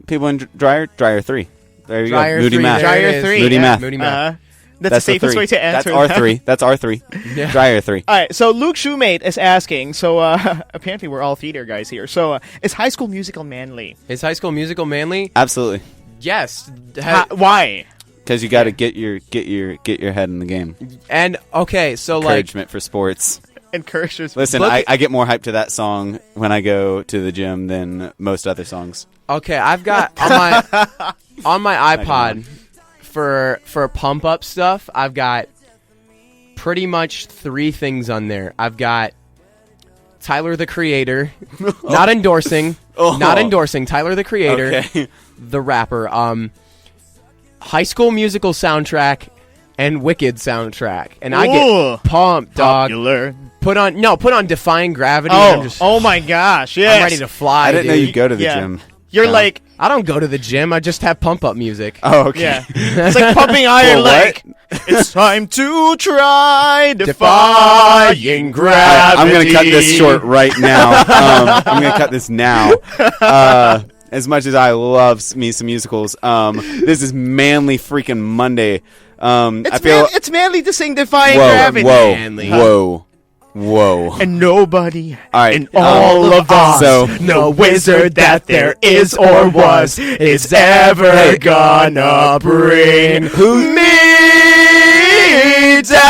people in Dryer? Dryer 3. There you Dryer go. Moody 3, math. Dryer 3. Moody math. Moody math. That's the safest 3. way to answer That's R3. That's R3. Yeah. Dryer 3. All right, so Luke Shoemate is asking, so apparently we're all theater guys here. So is High School Musical manly? Is High School Musical manly? Absolutely. Yes. Why? Because you got to get your head in the game. And okay, so Encouragement for sports. Encourages. Listen, I get more hype to that song when I go to the gym than most other songs. Okay, I've got on my iPod for pump up stuff. I've got pretty much 3 things on there. I've got Tyler the Creator, not endorsing, Tyler the Creator, okay. the rapper. High School Musical soundtrack and Wicked soundtrack, and I get pumped, dog. Popular. Put on Defying Gravity. Oh my gosh! Yes. I'm ready to fly. I didn't know dude. you go to the gym. You're like, I don't go to the gym. I just have pump up music. oh, okay. yeah. It's like pumping iron. What? It's time to try defying gravity. I'm gonna cut this short right now. I'm gonna cut this now. As much as I love me some musicals, this is manly freaking Monday. It's manly to sing defying gravity. Manly. Whoa. And nobody All right, in all of us, so- no wizard that there is or was, is ever gonna bring me down.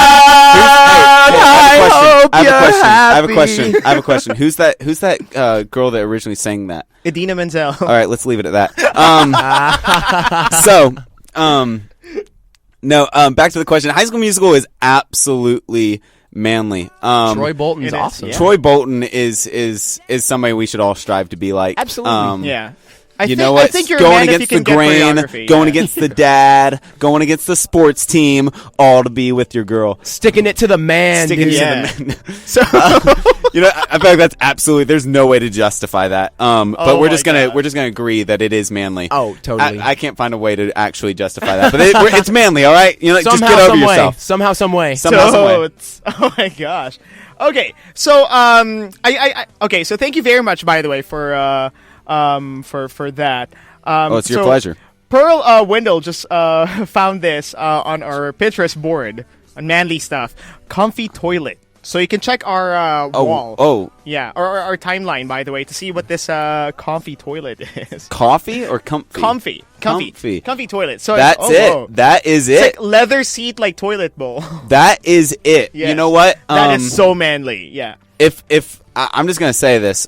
I have a question. Who's that girl that originally sang that? Idina Menzel. All right, let's leave it at that. Back to the question. High School Musical is absolutely manly. Troy Bolton's it is, awesome. yeah. Troy Bolton is somebody we should all strive to be like. Absolutely. Yeah. I think you're going a man if you against the can get grain, choreography, going yeah. against the dad, going against the sports team, all to be with your girl. Sticking it to the man. Sticking dude. Yeah. to the man. So I feel like that's absolutely. There's no way to justify that. But we're my just gonna God. agree that it is manly. Oh, totally. I can't find a way to actually justify that, but it's manly. All right, just Somehow, get over some way. yourself. Somehow, some way. Somehow, some way. Oh my gosh. Okay, so okay, so thank you very much, by the way, for that. It's your pleasure. Pearl Wendell just found this on our Pinterest board on manly stuff. Comfy toilet. So you can check our wall. Oh, Yeah, or our timeline, by the way, to see what this comfy toilet is. coffee or comfy? Comfy toilet. So That's it. That is It's it. like leather seat, like toilet bowl. That is it. Yes. You know what? That is so manly. Yeah. If I'm just gonna say this.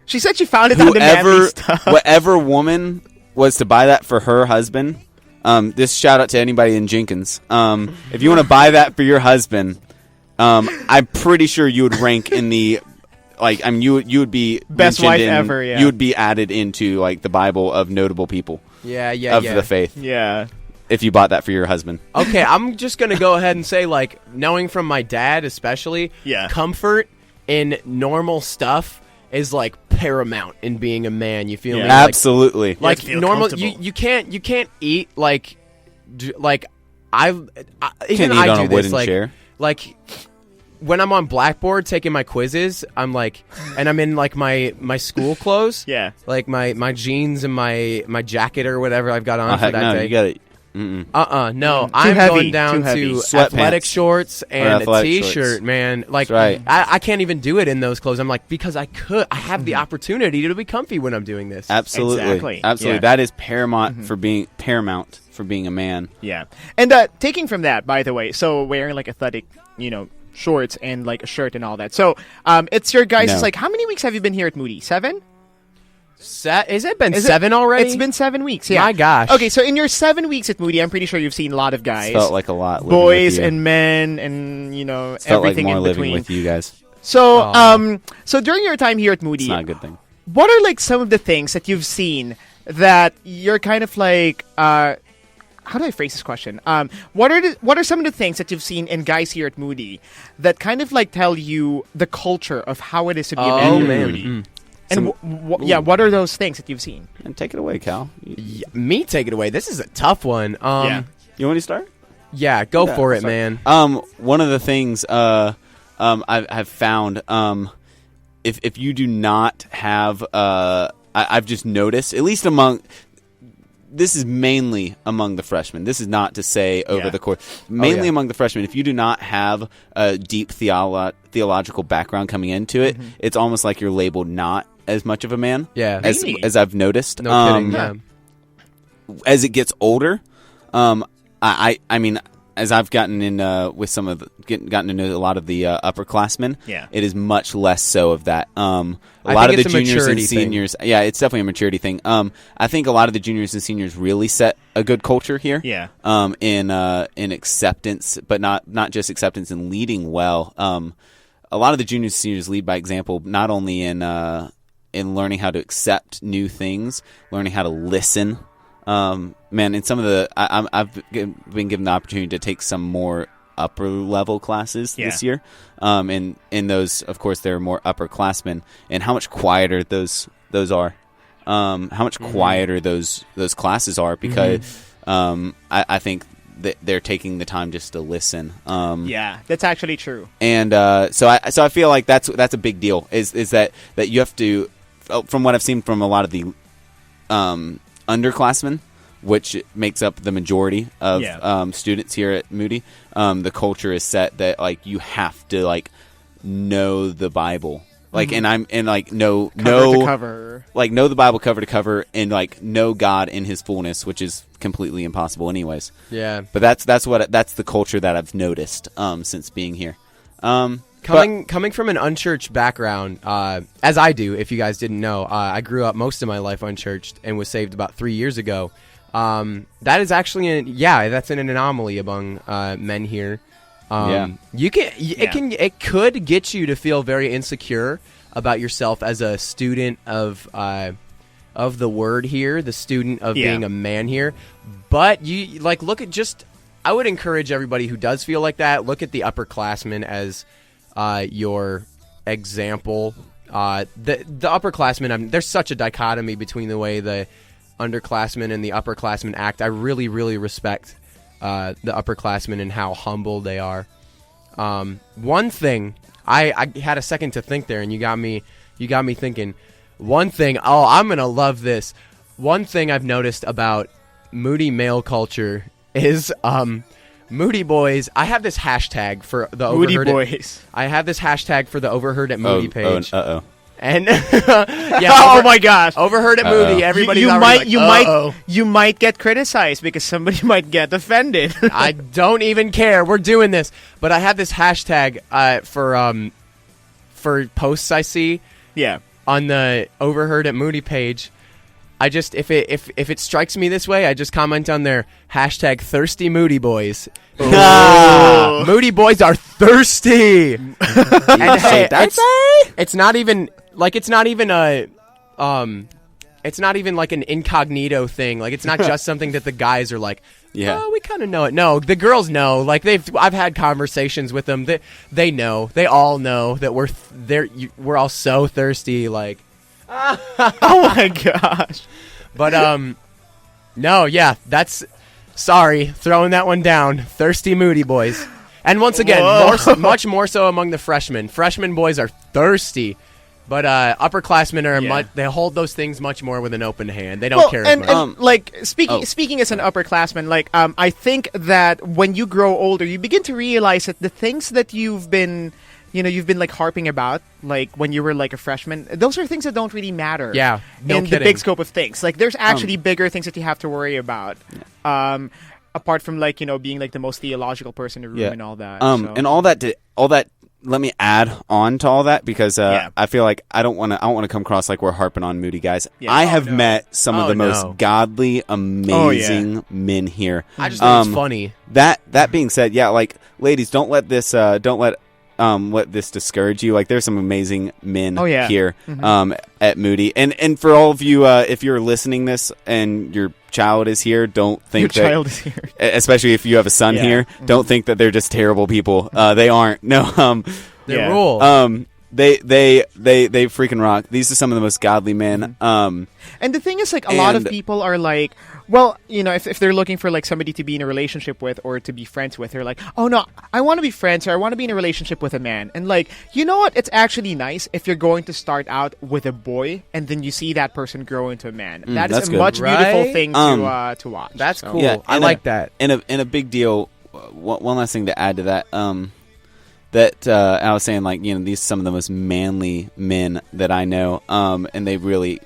She said she found it on the manly stuff. Whatever woman was to buy that for her husband, this shout out to anybody in Jenkins. If you want to buy that for your husband, I'm pretty sure you would rank in the you would be Best mentioned wife in- ever, yeah. You would be added into the Bible of notable people Yeah. of the faith. Yeah. if you bought that for your husband. Okay, I'm just gonna go ahead and say, like, knowing from my dad especially, comfort in normal stuff is like paramount in being a man. You feel me? Absolutely. Like normal, you can't eat like I do this. Like, chair. Like when I'm on Blackboard taking my quizzes, I'm like, and I'm in like my school clothes, like my jeans and my jacket or whatever I've got on for that day. You got it. No, I'm going down to athletic shorts and a t-shirt, man. Like, I can't even do it in those clothes. I'm like, because I have the opportunity to be comfy when I'm doing this. Absolutely. Yeah. That is paramount for being a man. Yeah. And taking from that, by the way, so wearing like athletic, shorts and like a shirt and all that. So, it's your guys' like, how many weeks have you been here at Moody? 7? Has it been 7 already? It's been 7 weeks, yeah. My gosh. Okay, so in your 7 weeks at Moody, I'm pretty sure you've seen a lot of guys. It's felt like a lot. Boys and men and, it's everything like more in between. living with you guys. So, so during your time here at Moody, it's not a good thing. What are like some of the things that you've seen that you're kind of like, how do I phrase this question? What are some of the things that you've seen in guys here at Moody that kind of like tell you the culture of how it is to be a man here at Moody? And what are those things that you've seen? And take it away, Cal. Me take it away. This is a tough one. You want me to start? Yeah, go for it, man. One of the things I've found, if you do not have, I've just noticed, at least this is mainly among the freshmen. This is not to say over the course. Mainly among the freshmen, if you do not have a deep theological background coming into it, it's almost like you're labeled not as much of a man. Yeah, as I've noticed. No kidding. Yeah. As it gets older, I mean, as I've gotten in with gotten to know a lot of the upperclassmen, it is much less so of that. A lot of the juniors and seniors, it's definitely a maturity thing. I think a lot of the juniors and seniors really set a good culture here. In acceptance, but not just acceptance and leading well. A lot of the juniors and seniors lead by example, not only in learning how to accept new things, learning how to listen. Man, in some of the, I've been given the opportunity to take some more upper level classes this year. And in those, of course, there are more upperclassmen, and how much quieter those are. How much quieter those classes are because I think that they're taking the time just to listen. That's actually true. And so I feel like that's a big deal. Is that you have to, from what I've seen from a lot of the underclassmen, which makes up the majority of students here at Moody, the culture is set that like you have to like know the Bible, like know the Bible cover to cover, and like know God in His fullness, which is completely impossible, anyways. Yeah, but that's the culture that I've noticed since being here. Coming from an unchurched background, as I do, if you guys didn't know, I grew up most of my life unchurched and was saved about 3 years ago. That is actually that's an anomaly among men here. It could get you to feel very insecure about yourself as a student of the word here, the student of being a man here. But you like look at I would encourage everybody who does feel like that, look at the upperclassmen as your example. The upperclassmen, there's such a dichotomy between the way the underclassmen and the upperclassmen act. I really, really respect the upperclassmen and how humble they are. One thing, I had a second to think there, and you got me thinking. One thing, I'm gonna love this. One thing I've noticed about Moody male culture is Moody boys. I have this hashtag for the Moody overheard boys. I have this hashtag for the overheard at Moody page. And oh my gosh, overheard at Moody. Everybody's you might get criticized because somebody might get offended. I don't even care. We're doing this, but I have this hashtag for posts I see. On the overheard at Moody page. I just if it strikes me this way, I just comment on their hashtag thirsty Moody boys. Moody boys are thirsty. And hey, it's not even a it's not even like an incognito thing. Like it's not just something that the guys are like, oh, we kind of know it. No, the girls know. Like I've had conversations with them. They know. They all know that we're all so thirsty. Like, oh my gosh. But no, yeah, that's sorry, throwing that one down. Thirsty Moody boys. And once again, much more so among the freshmen. Freshman boys are thirsty. But upperclassmen are they hold those things much more with an open hand. They don't care as much. And like speaking as an upperclassman, like I think that when you grow older, you begin to realize that the things that you've been like harping about, like when you were like a freshman, those are things that don't really matter. Yeah, no in kidding. The big scope of things. Like there's actually bigger things that you have to worry about. Apart from like being like the most theological person in the room and all that. And all that. Let me add on to all that because I feel like I don't want to come across like we're harping on Moody guys. Yeah. I have met some of the most godly, amazing men here. I just think it's funny. That being said, like ladies, don't let this discourage you. Like there's some amazing men here at Moody, and for all of you, if you're listening this and your child is here, don't think your child is here. Especially if you have a son here, don't think that they're just terrible people. They aren't. No, they rule. They freaking rock. These are some of the most godly men. And the thing is, like, a lot of people are like, well, if they're looking for like somebody to be in a relationship with or to be friends with, they're like, oh no, I want to be friends or I want to be in a relationship with a man. And like, you know what? It's actually nice if you're going to start out with a boy and then you see that person grow into a man. That is a much beautiful thing to watch. That's cool. Yeah, I like that. And a big deal. One last thing to add to that. That I was saying, like, these are some of the most manly men that I know, and they really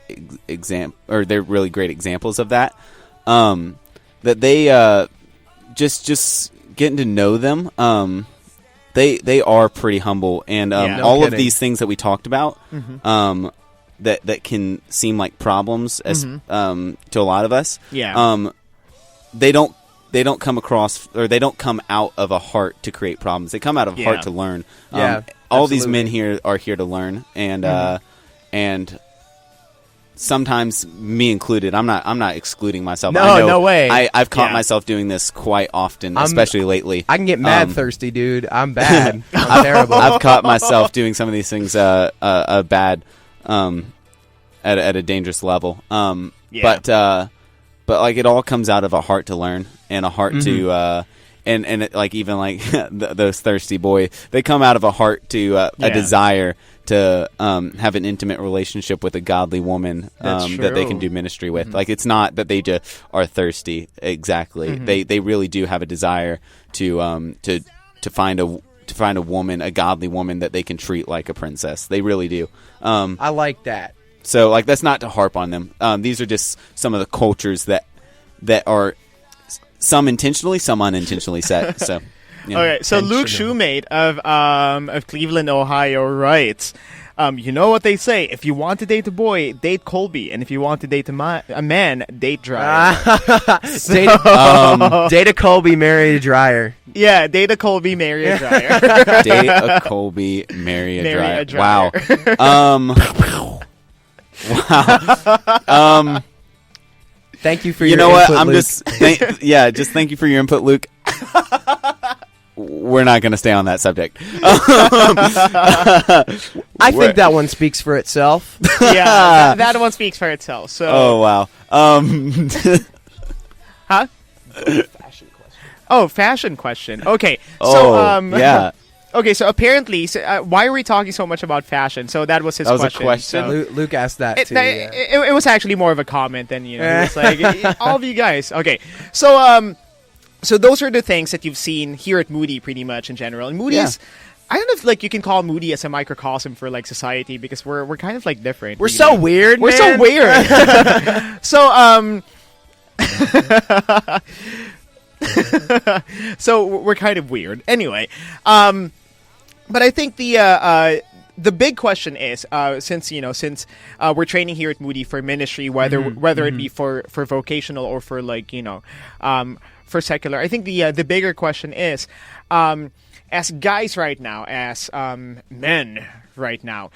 they're really great examples of that. That they just getting to know them. They are pretty humble, and all of these things that we talked about, that can seem like problems as to a lot of us. Yeah. They don't come across, or they don't come out of a heart to create problems. They come out of heart to learn. All these men here are here to learn, and sometimes me included. I'm not excluding myself. No way. I've caught myself doing this quite often, especially lately. I can get mad thirsty, dude. I'm bad. I'm terrible. I've caught myself doing some of these things bad at a dangerous level. But like it all comes out of a heart to learn and a heart to and it, like even like those thirsty boys, they come out of a heart to a desire to have an intimate relationship with a godly woman that they can do ministry with. Like it's not that they just are thirsty exactly. They really do have a desire to find a woman, a godly woman that they can treat like a princess. They really do. I like that. So, like, that's not to harp on them. These are just some of the cultures that are some intentionally, some unintentionally set. So, okay. So Luke Shoemate of Cleveland, Ohio, writes, you know what they say: if you want to date a boy, date Colby, and if you want to date a man, date Dryer. Date a Colby, marry a Dryer. Yeah, date a Colby, marry a Dryer. Date a Colby, marry a Dryer. Wow. Wow. Thank you for your input, what? I'm Luke. just thank you for your input, Luke. We're not going to stay on that subject. I think that one speaks for itself. Yeah, that one speaks for itself. So. Oh wow. Huh? Fashion question. Okay. So yeah. Okay, so apparently, why are we talking so much about fashion? So that was his question. That was a question? So Luke asked that, too. It was actually more of a comment than, it's like, all of you guys. Okay, so those are the things that you've seen here at Moody pretty much in general. And Moody's, I don't know if, like, you can call Moody as a microcosm for, like, society because we're kind of, like, different. We're so weird, We're so weird. So we're kind of weird. Anyway, but I think the big question is since we're training here at Moody for ministry, whether it be for vocational or for like for secular, I think the bigger question is as guys right now, as men right now,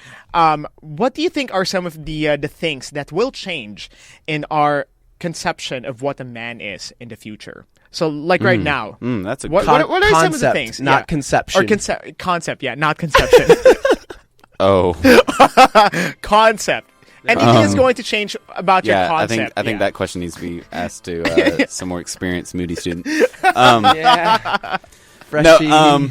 what do you think are some of the things that will change in our conception of what a man is in the future? So, like right now, that's a what are some of the things? Not conception. Or concept, yeah, not conception. Oh. Concept. Anything is going to change about your Yeah, concept. I think that question needs to be asked to some more experienced Moody student. Yeah. No,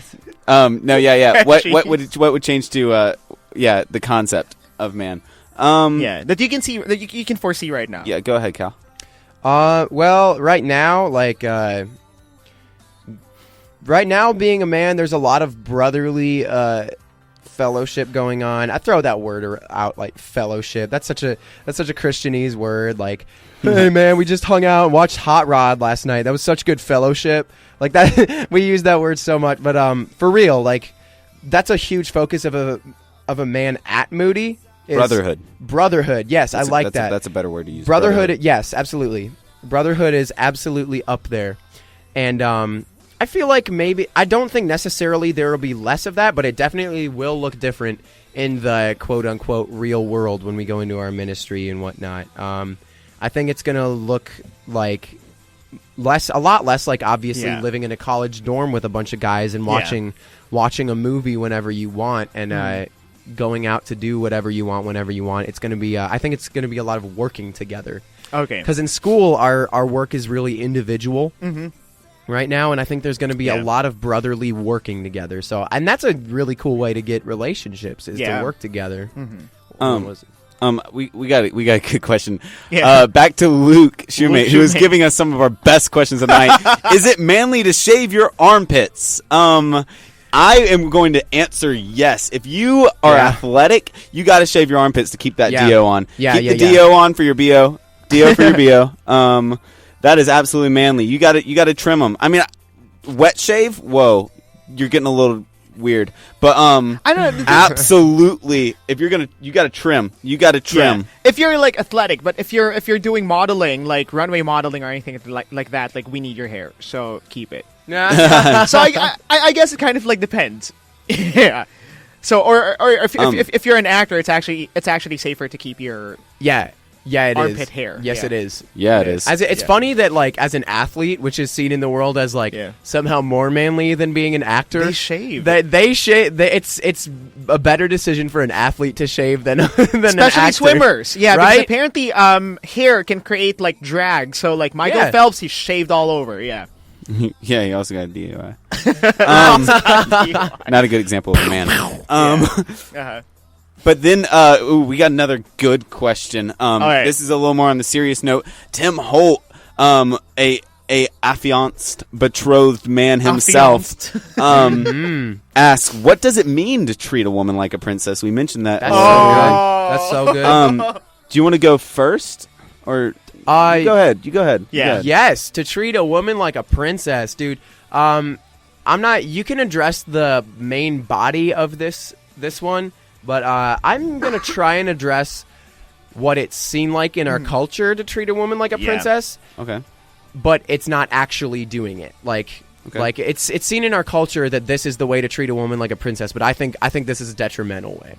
no, yeah. Freshie. What would change to the concept of man? Yeah, that you can see, that you can foresee right now. Yeah, go ahead, Cal. Well, right now, like, right now being a man, there's a lot of brotherly, fellowship going on. I throw that word out, like fellowship. That's such a Christianese word. Like, hey man, we just hung out and watched Hot Rod last night. That was such good fellowship. Like that, we use that word so much. But for real, like, that's a huge focus of a man at Moody. Brotherhood. Yes, I like that. That's a better word to use. Brotherhood. Yes, absolutely. Brotherhood is absolutely up there, and I feel like maybe, I don't think necessarily there will be less of that, but it definitely will look different in the quote-unquote real world when we go into our ministry and whatnot. I think it's going to look like a lot less like, obviously, living in a college dorm with a bunch of guys and watching a movie whenever you want and going out to do whatever you want whenever you want. It's going to be, I think it's going to be a lot of working together. Okay. Because in school, our work is really individual. Mm-hmm. Right now, and I think there's going to be a lot of brotherly working together. So, and that's a really cool way to get relationships, is to work together. Mm-hmm. We got a good question. Yeah. Back to Luke Shoemate, who is giving us some of our best questions of the night. Is it manly to shave your armpits? I am going to answer yes. If you are athletic, you got to shave your armpits to keep that DO on. Keep the DO on for your BO. DO for your BO. That is absolutely manly. You got to trim them. I mean, wet shave? Whoa, you're getting a little weird. But I don't know. Absolutely. If you're gonna, you got to trim. You got to trim. Yeah. If you're like athletic, but if you're doing modeling, like runway modeling or anything like that, like we need your hair, so keep it. So I guess it kind of like depends. Yeah. So or if you're an actor, it's actually safer to keep your it armpit is. hair. Yes, it is. Yeah, it is. It's funny that, like, as an athlete, which is seen in the world as like somehow more manly than being an actor, they shave. They shave. It's a better decision for an athlete to shave than especially an actor. swimmers. Yeah, right? Because apparently hair can create like drag. So like Michael Phelps, he's shaved all over. Yeah. Yeah, he also got a DUI. Not a good example of a man. But then, we got another good question. Right. This is a little more on the serious note. Tim Holt, a affianced, betrothed man himself, asks, "What does it mean to treat a woman like a princess?" We mentioned that. That's so good. Do you want to go first, or you go ahead? You go ahead. Yeah. Go ahead. Yes, to treat a woman like a princess, dude. I'm not. You can address the main body of this one. But I'm going to try and address what it's seen like in our culture to treat a woman like a princess. Okay. But it's not actually doing it. Like it's seen in our culture that this is the way to treat a woman like a princess, but I think this is a detrimental way.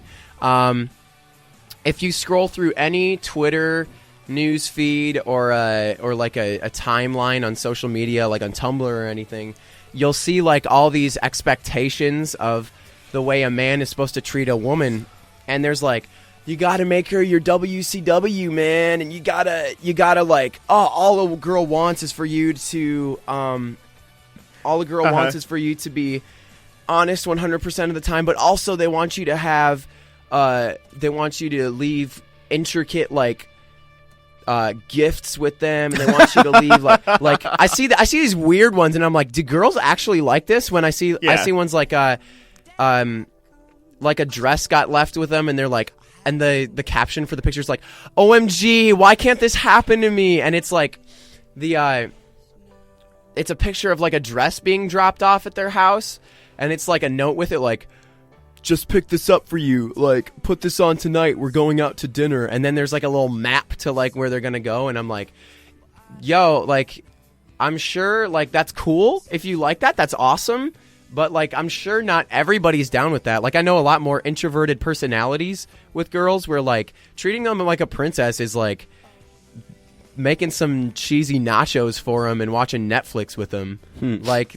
If you scroll through any Twitter news feed or like a timeline on social media, like on Tumblr or anything, you'll see like all these expectations of the way a man is supposed to treat a woman, and there's like, you gotta make her your WCW, man, and you gotta like, all a girl wants is for you to wants is for you to be honest 100% of the time, but also they want you to have they want you to leave intricate like gifts with them, and they want you to leave like I see these weird ones, and I'm like, do girls actually like this? When I see ones like a dress got left with them, and they're like, and the caption for the picture is like, OMG, why can't this happen to me? And it's like it's a picture of like a dress being dropped off at their house, and it's like a note with it like, just pick this up for you, like, put this on tonight, we're going out to dinner. And then there's like a little map to like where they're gonna go, and I'm like, yo, like, I'm sure like that's cool if you like that, that's awesome. But, like, I'm sure not everybody's down with that. Like, I know a lot more introverted personalities with girls where, like, treating them like a princess is, like, making some cheesy nachos for them and watching Netflix with them. Like,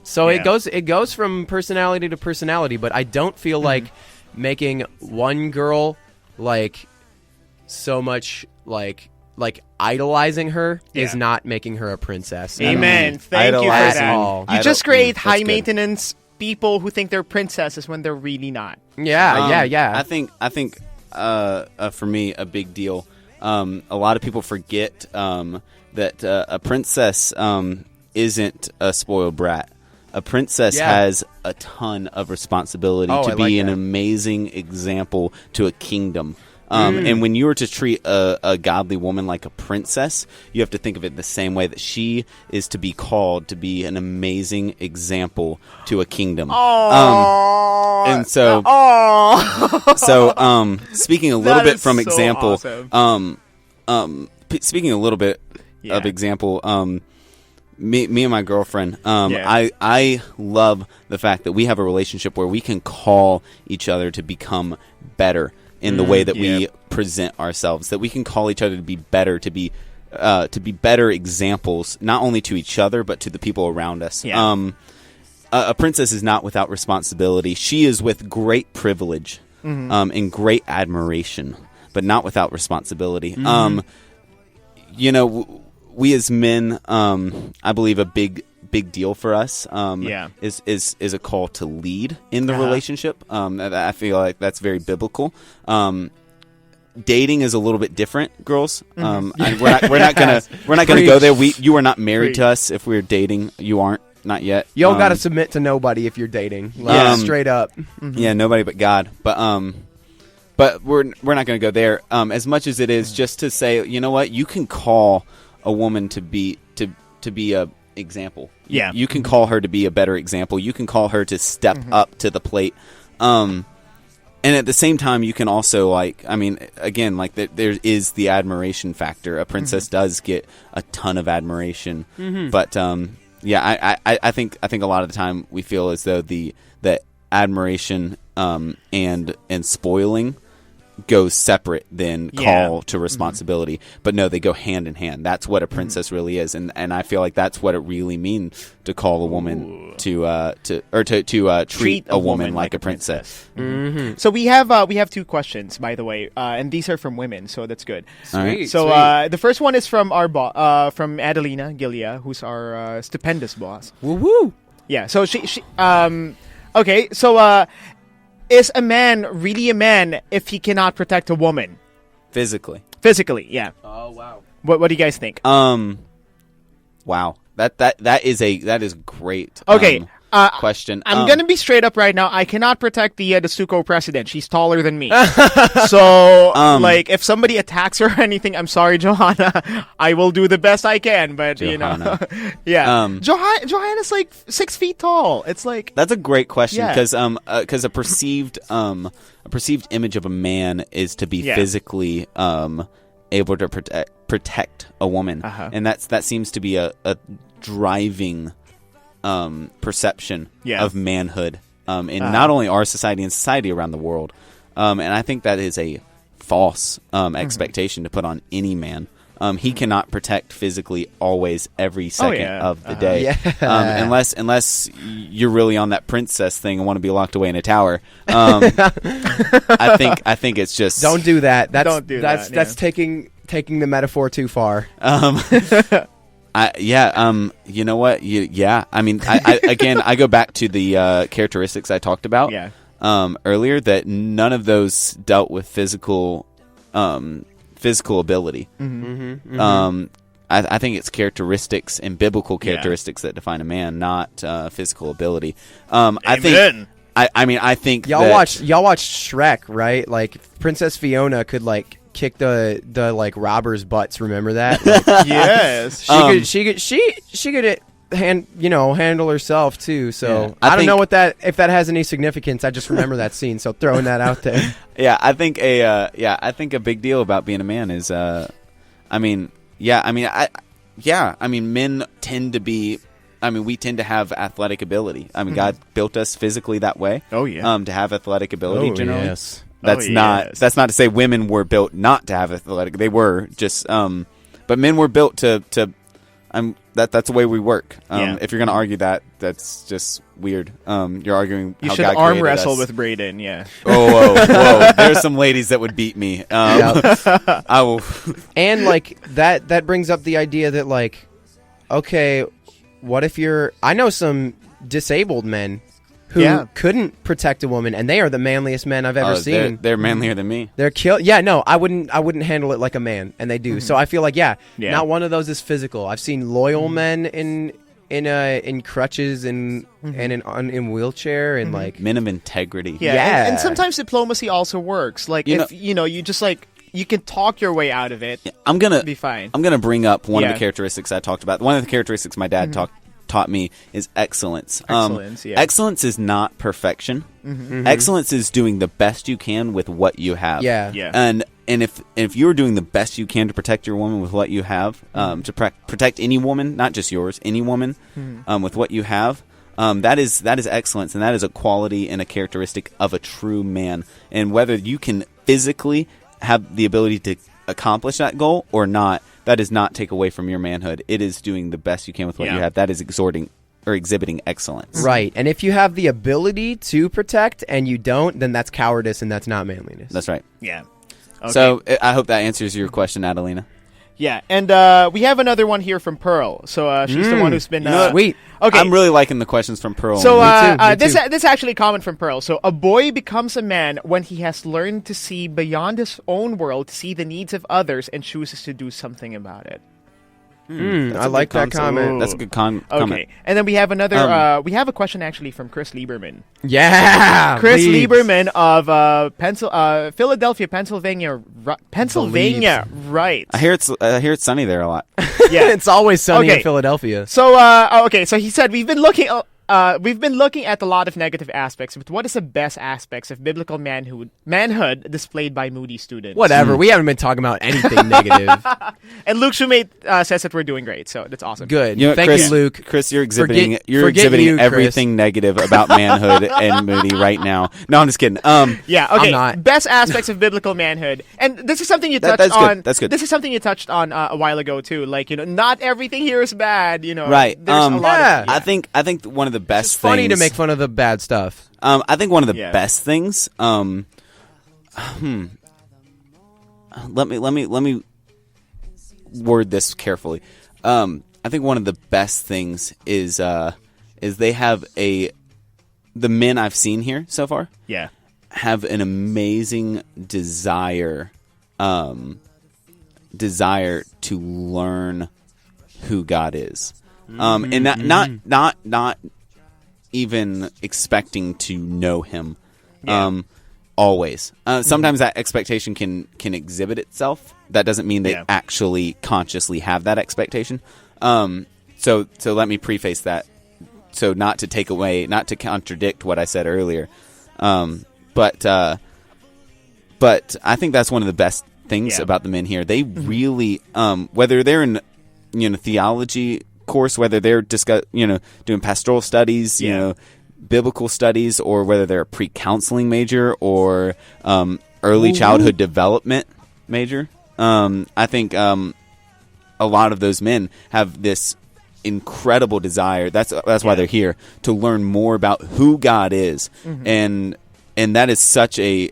so it goes from personality to personality, but I don't feel like making one girl, like, so much, like idolizing her is not making her a princess. Amen. Thank you for that. You just create high maintenance people who think they're princesses when they're really not. Yeah. I think for me a big deal. A lot of people forget that a princess isn't a spoiled brat. A princess has a ton of responsibility to be an amazing example to a kingdom. And when you were to treat a godly woman like a princess, you have to think of it the same way that she is to be called to be an amazing example to a kingdom. And so, speaking a little bit from example, speaking a little bit of example, me and my girlfriend, I love the fact that we have a relationship where we can call each other to become better in the way that we present ourselves, that we can call each other to be better, to be better examples, not only to each other, but to the people around us. A princess is not without responsibility. She is with great privilege and great admiration, but not without responsibility. You know, we as men, I believe a big deal for us is a call to lead in the relationship. I feel like that's very biblical. Dating is a little bit different, girls. We're not gonna go there. You are not married to us. If we're dating, you aren't. Not yet. You don't got to submit to nobody if you're dating. Straight up. Yeah, nobody but God. But we're not going to go there. As much as it is just to say, you know what, you can call a woman to be a example. Yeah, you can call her to be a better example. You can call her to step up to the plate. And at the same time, you can also, like, I mean, again, like there is the admiration factor. A princess does get a ton of admiration, but I think a lot of the time we feel as though that admiration and spoiling goes separate than call to responsibility. But no, they go hand in hand. That's what a princess really is, and I feel like that's what it really means to call a woman to treat a woman like a princess. So we have two questions, by the way, and these are from women, so that's good. Sweet. So the first one is from our from Adelina Gilia, who's our stupendous boss. Woo woo. Yeah. So she okay. So is a man really a man if he cannot protect a woman Physically? Yeah. Oh wow. What do you guys think? Wow. That is great. Okay. Question. I'm gonna be straight up right now. I cannot protect the Suko president. She's taller than me. So, like, if somebody attacks her or anything, I'm sorry, Johanna. I will do the best I can. But Johanna. Yeah. Johanna's like 6 feet tall. It's like that's a great question because a perceived image of a man is to be physically able to protect a woman, and that seems to be a driving perception of manhood in not only our society and society around the world, and I think that is a false expectation to put on any man. He cannot protect physically always every second of the day, unless you're really on that princess thing and want to be locked away in a tower. I think it's just don't do that. That's taking the metaphor too far. You know what? I mean, I go back to the characteristics I talked about earlier, that none of those dealt with physical ability. I think it's characteristics and biblical characteristics that define a man, not physical ability. I think y'all watched Shrek, right? Like Princess Fiona could like kick the like robbers' butts. Remember that? Like, yes, she could handle herself too. So I don't know if that has any significance. I just remember that scene, so throwing that out there. I think a big deal about being a man is men tend to be we tend to have athletic ability. I mean, God built us physically that way. Oh, yeah. To have athletic ability generally. Yes. That's not to say women were built not to have athletic. They were just, but men were built to. That's the way we work. If you're going to argue that, that's just weird. You're arguing. You how should God arm created wrestle us. with Braden. Yeah. Oh, whoa! There's some ladies that would beat me. I will. And like that brings up the idea that like, okay, what if I know some disabled men who couldn't protect a woman, and they are the manliest men I've ever seen. They're manlier than me. They're Yeah, no, I wouldn't handle it like a man, and they do. So I feel like not one of those is physical. I've seen loyal men in crutches and in wheelchair and like Men of integrity. Yeah. And sometimes diplomacy also works. Like you just like you can talk your way out of it. I'm gonna be fine. I'm gonna bring up one of the characteristics I talked about. One of the characteristics my dad taught me is excellence. Excellence is not perfection. Excellence is doing the best you can with what you have. And if you're doing the best you can to protect your woman with what you have, to protect any woman, not just yours, any woman, with what you have, that is excellence, and that is a quality and a characteristic of a true man. And whether you can physically have the ability to accomplish that goal or not, that does not take away from your manhood. It is doing the best you can with what you have. That is exhibiting excellence. Right. And if you have the ability to protect and you don't, then that's cowardice and that's not manliness. That's right. Yeah. Okay. So I hope that answers your question, Adelina. Yeah, and we have another one here from Pearl. So she's the one who's been sweet. Okay, I'm really liking the questions from Pearl. So Me too. this is actually common from Pearl. So a boy becomes a man when he has learned to see beyond his own world, to see the needs of others, and chooses to do something about it. I like that comment. That's a good comment. Okay, and then we have another. We have a question actually from Chris Lieberman. Yeah, Chris Lieberman of Philadelphia, Pennsylvania. Pennsylvania, right? I hear it's sunny there a lot. Yeah, it's always sunny in Philadelphia. So so he said we've been looking at a lot of negative aspects, but what is the best aspects of biblical manhood displayed by Moody students? Whatever. We haven't been talking about anything negative. And Luke Shumate says that we're doing great, so that's awesome. Good. Thank you, Luke. Chris, you're exhibiting everything negative about manhood and Moody right now. No, I'm just kidding. Yeah, okay. I'm not. Best aspects of biblical manhood. And this is something you touched on. Good. That's good. This is something you touched on a while ago too. Like, not everything here is bad, Right. There's a lot of, I think one of the best It's funny things to make fun of the bad stuff. I think one of the best things. Let me word this carefully. I think one of the best things is they have the men I've seen here so far. Yeah. Have an amazing desire to learn who God is, and not even expecting to know Him. Always. Sometimes that expectation can exhibit itself. That doesn't mean they actually consciously have that expectation. So let me preface that. So not to contradict what I said earlier. But I think that's one of the best things about the men here. They really, whether they're in, theology course, whether they're doing pastoral studies, biblical studies, or whether they're a pre-counseling major or early childhood development major. I think a lot of those men have this incredible desire. That's why they're here, to learn more about who God is, and that is such a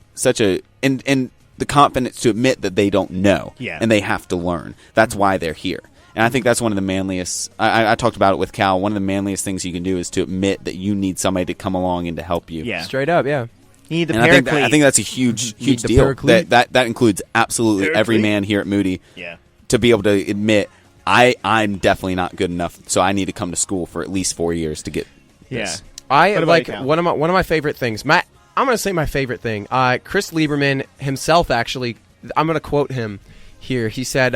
and the confidence to admit that they don't know, and they have to learn. That's why they're here. And I think that's one of the manliest. I talked about it with Cal. One of the manliest things you can do is to admit that you need somebody to come along and to help you. Yeah, straight up. Yeah. You need the paraclete. I think that's a huge deal. That includes absolutely every man here at Moody. Yeah. To be able to admit, I'm definitely not good enough, so I need to come to school for at least 4 years to get this. I like one of my favorite things. I'm going to say my favorite thing. Chris Lieberman himself, actually, I'm going to quote him here. He said,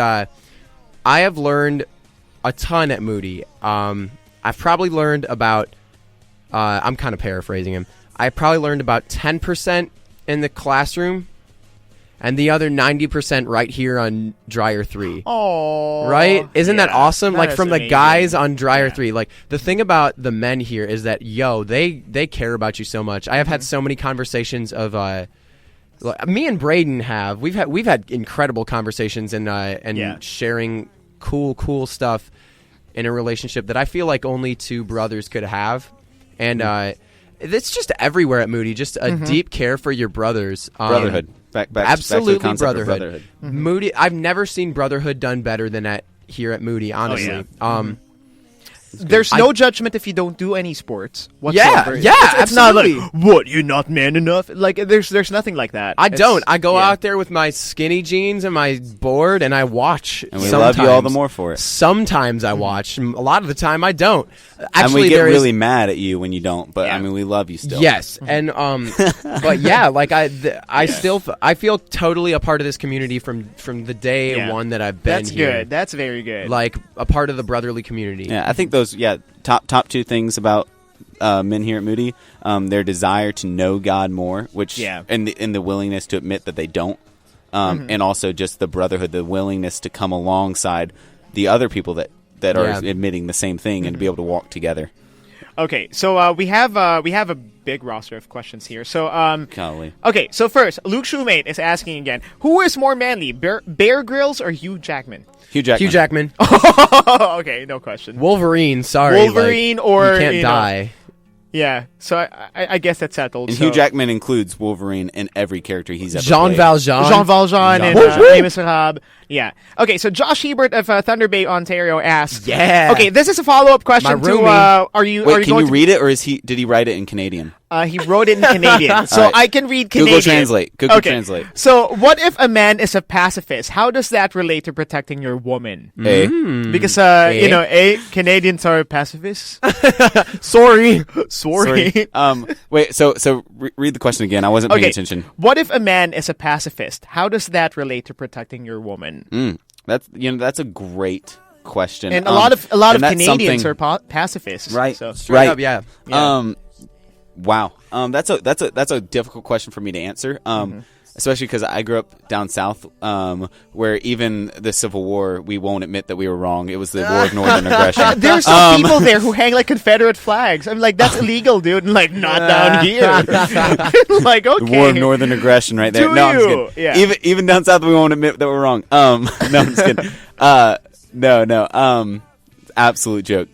I have learned a ton at Moody. I've probably learned about, I'm kind of paraphrasing him, I probably learned about 10% in the classroom, and the other 90% right here on Dryer 3. Oh, right? Isn't that awesome? Like from the amazing. guys on Dryer 3. Like the thing about the men here is that they care about you so much. I have had so many conversations of me and Braden we've had incredible conversations and sharing cool stuff in a relationship that I feel like only two brothers could have. And it's just everywhere at Moody, just a deep care for your brothers. Brotherhood. Back absolutely, to the concept of brotherhood. Moody, I've never seen brotherhood done better than here at Moody, honestly. There's no judgment if you don't do any sports whatsoever. Yeah, it's not like, what, you're not man enough? Like, there's nothing like that. I go out there with my skinny jeans and my board, and I watch. And we love you all the more for it. Sometimes I watch. A lot of the time I don't. Actually, and we get really mad at you when you don't, but I mean, we love you still. Yes, and but yeah, like I feel totally a part of this community from the day one that I've been That's here. That's good. That's very good. Like a part of the brotherly community. Yeah, I think those top two things about men here at Moody, their desire to know God more, which and the willingness to admit that they don't, and also just the brotherhood, the willingness to come alongside the other people that are admitting the same thing and to be able to walk together. Okay, so we have a big roster of questions here. So Golly. Okay, so first, Luke Shoemate is asking again, who is more manly, Bear Grylls or Hugh Jackman? Hugh Jackman. Okay, no question. Wolverine, sorry. Wolverine or you can't die. Yeah, so I guess that's settled. And so. Hugh Jackman includes Wolverine in every character he's ever Jean played. Valjean in Les Miserables. Yeah. Okay, so Josh Hebert of Thunder Bay, Ontario asks. Yeah. Okay, this is a follow-up question to. Are you can you read it, or did he write it in Canadian? He wrote it in Canadian, so right. I can read Canadian. Google Translate. So, what if a man is a pacifist? How does that relate to protecting your woman? Because Canadians are pacifists. Sorry. Wait. So read the question again. I wasn't paying attention. What if a man is a pacifist? How does that relate to protecting your woman? That's a great question. And a lot of Canadians are pacifists, right? So. Straight up, yeah. Wow. That's a difficult question for me to answer. Especially because I grew up down south, where even the Civil War, we won't admit that we were wrong. It was the War of Northern Aggression. There's some people there who hang like Confederate flags. I'm like, that's illegal, dude. And like, not down here. Like, okay. The War of Northern Aggression, right there. No, I'm just kidding. Yeah. Even down south, we won't admit that we're wrong. No, I'm just kidding. No. Absolute joke.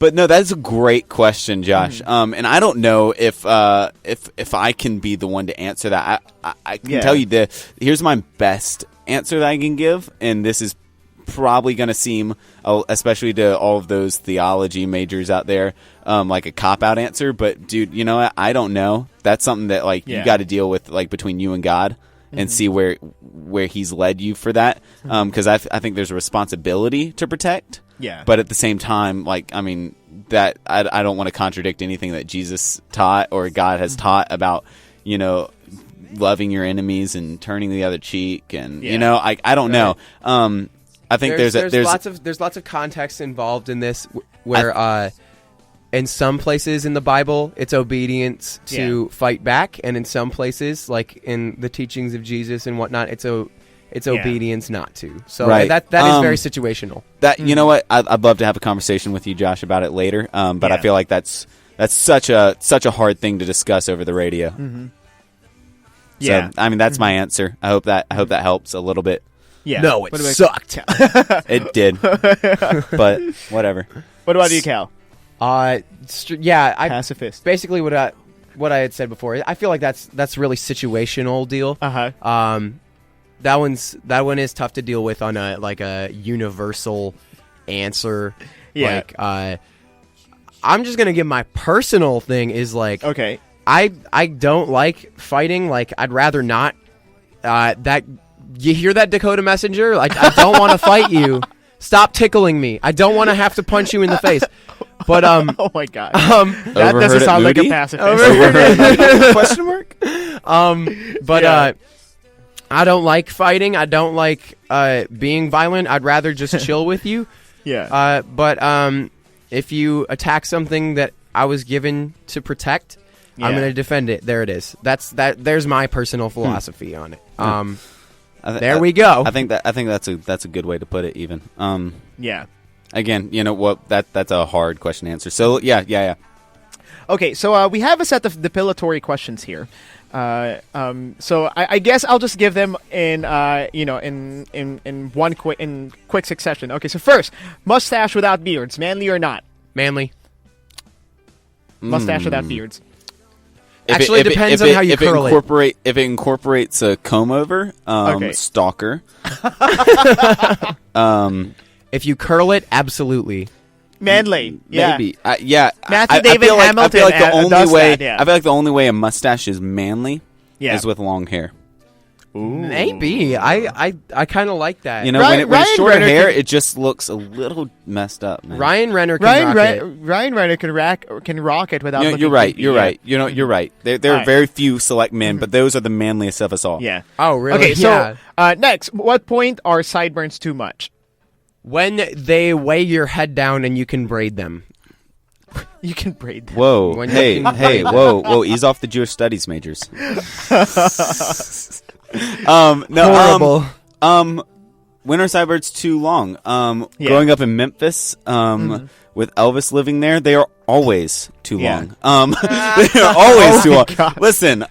But no, that's a great question, Josh. And I don't know if I can be the one to answer that. I can tell you here's my best answer that I can give, and this is probably going to seem, especially to all of those theology majors out there, like a cop-out answer. But dude, you know what? I don't know. That's something that you got to deal with between you and God. And see where He's led you for that, because I think there's a responsibility to protect. Yeah. But at the same time, that I don't want to contradict anything that Jesus taught or God has taught about, loving your enemies and turning the other cheek, and I don't know. I think there's lots of context involved in this where in some places in the Bible, it's obedience to fight back, and in some places, like in the teachings of Jesus and whatnot, it's obedience not to. So that is very situational. That you know what, I'd love to have a conversation with you, Josh, about it later. But I feel like that's such a hard thing to discuss over the radio. Yeah, so, I mean that's my answer. I hope that helps a little bit. Yeah. No, it sucked. It did, but whatever. What about you, Cal? Pacifist. Basically, what I had said before. I feel like that's really situational deal. That one is tough to deal with on a universal answer. Yeah. I'm just gonna give my personal thing is okay. I don't like fighting. I'd rather not. That you hear that, Dakota Messenger? I don't want to fight you. Stop tickling me. I don't want to have to punch you in the face. But oh my god, that doesn't sound like a pacifist. Question mark. I don't like fighting. I don't like being violent. I'd rather just chill with you. Yeah. But if you attack something that I was given to protect, I'm going to defend it. There it is. There's my personal philosophy on it. There we go. I think that's a good way to put it. Even. Yeah. Again, you know what? That's a hard question to answer. So yeah. Okay, so we have a set of depilatory questions here. So I guess I'll just give them in quick succession. Okay, so first, mustache without beards, manly or not? Manly. Mustache without beards. Actually, it depends on how you curl it. If it incorporates a comb over, stalker. If you curl it, absolutely. Manly, yeah. Maybe, yeah. Matthew David Hamilton. I feel like the only way. I feel like the only way a mustache is manly is with long hair. Ooh. Maybe. I kind of like that. You know, when it's short hair, it just looks a little messed up. Man. Ryan Renner can rock it. Ryan Renner can rock it without. You're right. You're right. You know, you're right. There are very few select men, but those are the manliest of us all. Yeah. Oh, really? Okay. So next, what point are sideburns too much? When they weigh your head down and you can braid them. You can braid them. Whoa. Hey, whoa. Ease off the Jewish studies majors. Horrible. When are sideburns too long? Growing up in Memphis, with Elvis living there, they are always too long. They are always too long. God. Listen.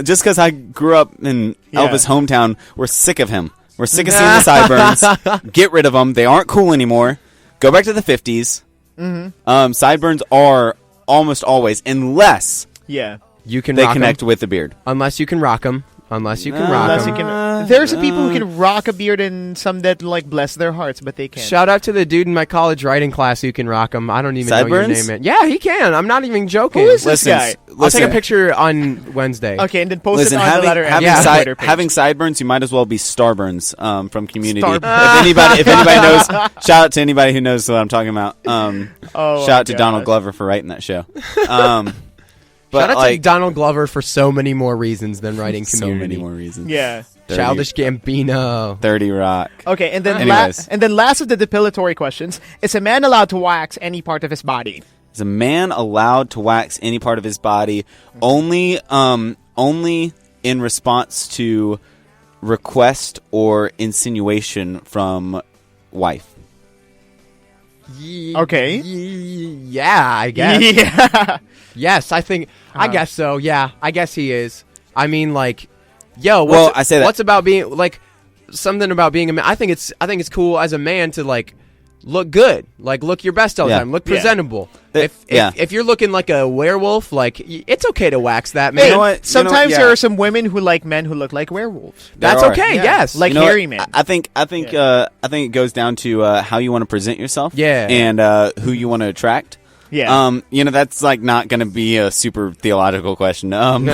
Just because I grew up in Elvis' hometown, we're sick of him. We're sick of seeing the sideburns. Get rid of them. They aren't cool anymore. Go back to the 50s. Sideburns are almost always, unless you can they connect with the beard. Unless you can rock them. There's some people who can rock a beard and some that bless their hearts, but they can't. Shout out to the dude in my college writing class who can rock them. I don't even know your Sideburns? name. Yeah, he can. I'm not even joking. Who is this guy? I'll take a picture on Wednesday. Okay, and then post it on the letter having sideburns, you might as well be Starburns from Community. If anybody knows, shout out to anybody who knows what I'm talking about. Shout out to Donald Glover for writing that show. Shout out to Donald Glover for so many more reasons than writing Community. So many more reasons. Yeah. Childish Gambino. 30 Rock. Okay, and then last of the depilatory questions: is a man allowed to wax any part of his body? Is a man allowed to wax any part of his body? Only in response to request or insinuation from wife. Okay. Yeah, I guess. Yeah. Yes, I guess so. Yeah, I guess he is. I mean, what's about being something about being a man? I think it's cool as a man to look good, look your best all the time, look presentable. If you're looking like a werewolf, it's okay to wax that, man. Hey, you know what? Sometimes there are some women who like men who look like werewolves. That's okay. Yeah. Yes, hairy men. I think it goes down to how you want to present yourself. Yeah, and who you want to attract. Yeah. That's not going to be a super theological question. I'll be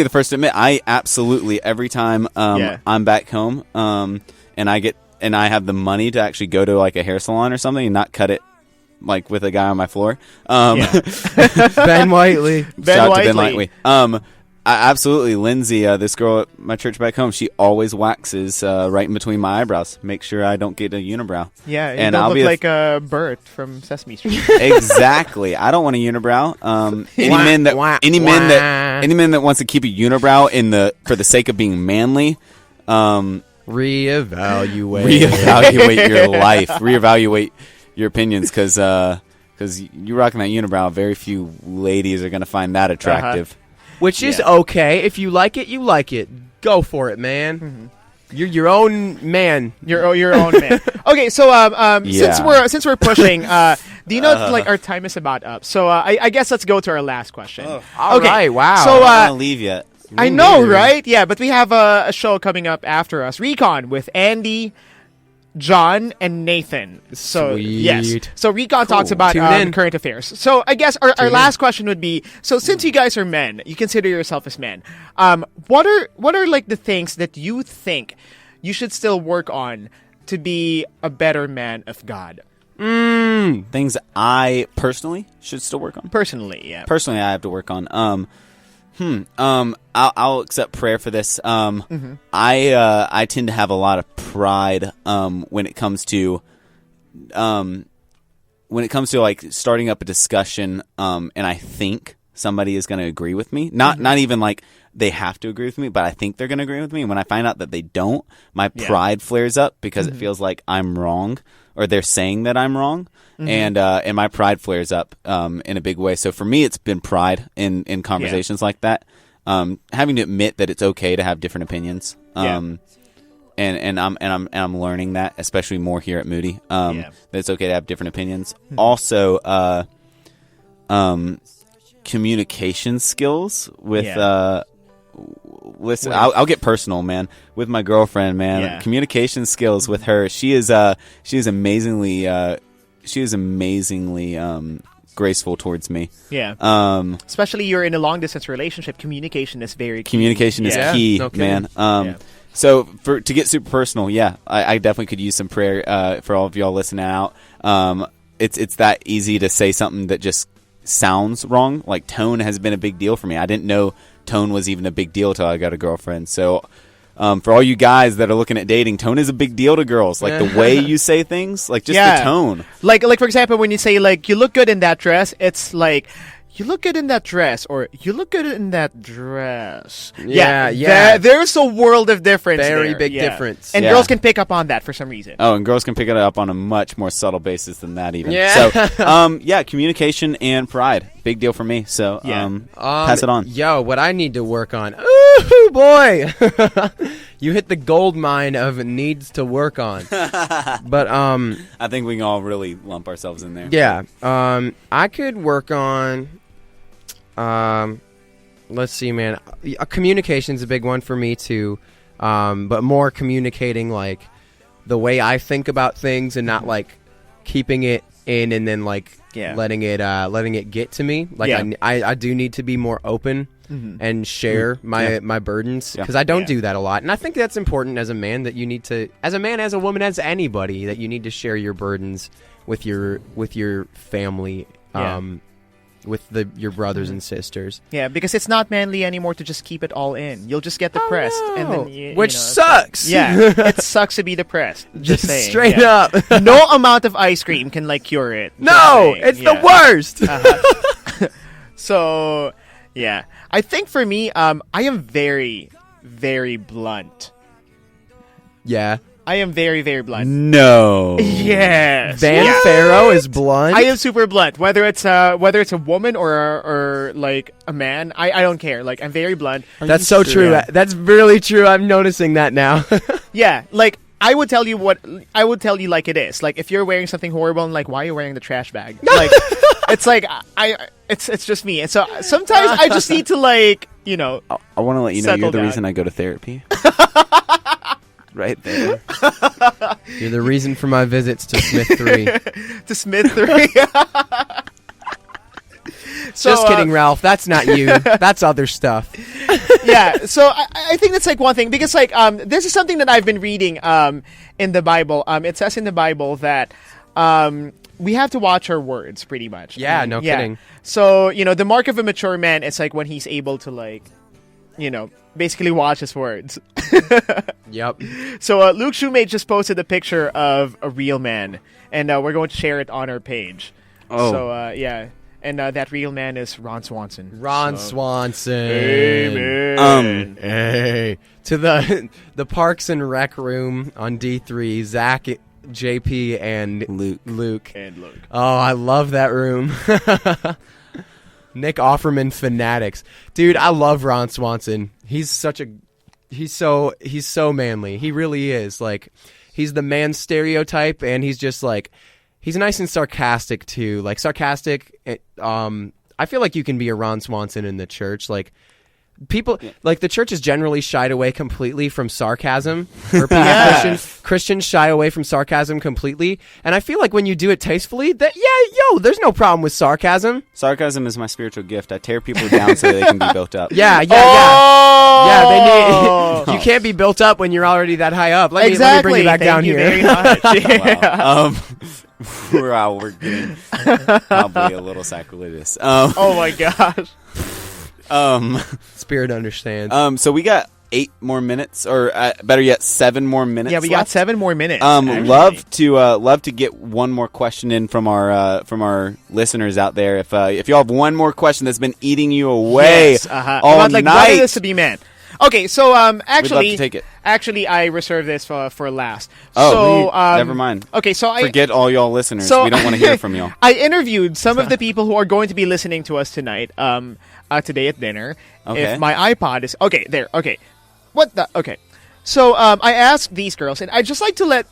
the first to admit, I absolutely every time I'm back home, and I have the money to actually go to a hair salon or something and not cut it with a guy on my floor. Ben Whiteley. Shout out to Ben Whiteley. Absolutely, Lindsay, this girl at my church back home, she always waxes right in between my eyebrows. Make sure I don't get a unibrow. Yeah, and I'll look like a Bert from Sesame Street. Exactly. I don't want a unibrow. Any man that wants to keep a unibrow for the sake of being manly, reevaluate your life, reevaluate your opinions, because you rocking that unibrow, very few ladies are going to find that attractive. Which is okay. If you like it, you like it. Go for it, man. Mm-hmm. You're your own man. Your own man. Okay, so since we're pushing, do you know our time is about up? So I guess let's go to our last question. All right. Wow. So I'm not leave yet. I know, right? Yeah, but we have a show coming up after us. Recon with Andy, John, and Nathan. So Sweet. Yes. So Recon talks about current affairs. So I guess our last question would be: so since you guys are men, you consider yourself as men. What are the things that you think you should still work on to be a better man of God? Things I personally should still work on. Personally, yeah. Personally, I have to work on. I'll accept prayer for this. I tend to have a lot of pride when it comes to when it comes to like starting up a discussion, and I think somebody is going to agree with me, not even like they have to agree with me, but I think they're going to agree with me. And when I find out that they don't, my pride flares up because it feels like I'm wrong, or they're saying that I'm wrong. And my pride flares up in a big way. So for me, it's been pride in conversations like that. Having to admit that it's okay to have different opinions. And I'm learning that, especially more here at Moody. That it's okay to have different opinions. Also, communication skills with listen, I'll get personal, man. With my girlfriend, man, communication skills with her. She is amazingly graceful towards me. Yeah. Especially you're in a long distance relationship. Communication is very key. Communication is key, man. So to get super personal, I definitely could use some prayer for all of y'all listening out. It's that easy to say something that just sounds wrong. Like tone has been a big deal for me. I didn't know tone was even a big deal till I got a girlfriend. So for all you guys that are looking at dating, tone is a big deal to girls. Like the way you say things, like just the tone. Like for example, when you say like you look good in that dress, it's like you look good in that dress, or you look good in that dress. There's a world of difference. Very big difference. And girls can pick up on that for some reason. Oh, and girls can pick it up on a much more subtle basis than that even. Yeah. So, communication and pride. Big deal for me. So, pass it on. Yo, what I need to work on. Ooh, boy. You hit the gold mine of needs to work on. But, I think we can all really lump ourselves in there. Yeah. I could work on... let's see, man. Communication's a big one for me too, but more communicating like the way I think about things and not like keeping it in and then like letting it get to me. Like I do need to be more open and share my burdens because I don't do that a lot, and I think that's important as a man, that you need to, as a man, as a woman, as anybody, that you need to share your burdens with your family. With your brothers and sisters. Yeah, because it's not manly anymore to just keep it all in. You'll just get depressed. And then which sucks! Yeah, it sucks to be depressed. Just saying. Straight up. No amount of ice cream can, like, cure it. No! It's the worst! So, yeah. I think for me, I am very, very blunt. Yeah. I am very, very blunt. No. Yes. Ferro is blunt. I am super blunt. Whether it's a woman or like a man, I don't care. Like, I'm very blunt. That's so true. Yeah. That's really true. I'm noticing that now. Yeah, like I would tell you like it is. Like if you're wearing something horrible, and like why are you wearing the trash bag? Like it's like it's just me. And so sometimes I just need to like, you know, I want to let you know you're the reason I go to therapy. Right there. You're the reason for my visits to Smith 3. To Smith 3. So, just kidding, Ralph. That's not you. That's other stuff. Yeah. So I think that's like one thing, because like this is something that I've been reading in the Bible. It says in the Bible that we have to watch our words pretty much. Yeah. No kidding. So you know, the mark of a mature man is like when he's able to like, you know, basically watch his words. Yep. So Luke Shoemate just posted a picture of a real man, and we're going to share it on our page. Oh. So yeah, and that real man is Ron Swanson. Swanson. Amen. Hey. To the Parks and Rec room on D3, Zach, JP, and Luke. Oh, I love that room. Nick Offerman fanatics. Dude, I love Ron Swanson. He's so manly. He really is. Like, he's the man stereotype, and he's just like, he's nice and sarcastic too. Like sarcastic. I feel like you can be a Ron Swanson in the church. Like people, like the church is generally shied away completely from sarcasm. Or Christians shy away from sarcasm completely. And I feel like when you do it tastefully, there's no problem with sarcasm. Sarcasm is my spiritual gift. I tear people down so they can be built up. Yeah. You can't be built up when you're already that high up. Let me bring you back down here. Very much. Wow. We're getting probably a little sacrilegious. Oh my gosh. Spirit understands. So we got 8 more minutes, or better yet, 7 more minutes. Yeah, we got 7 more minutes. Love to get one more question in from our listeners out there. If you all have one more question that's been eating you away all about, like, night, what it is to be man. Okay, so actually, we'd love to take it. Actually, I reserved this for last. Oh, so never mind. Okay, so forget all y'all listeners. So, we don't want to hear from y'all. I interviewed some of the people who are going to be listening to us tonight. Today at dinner. Okay. If my iPod is okay, there. Okay, what the? Okay. So I asked these girls, and I'd just like to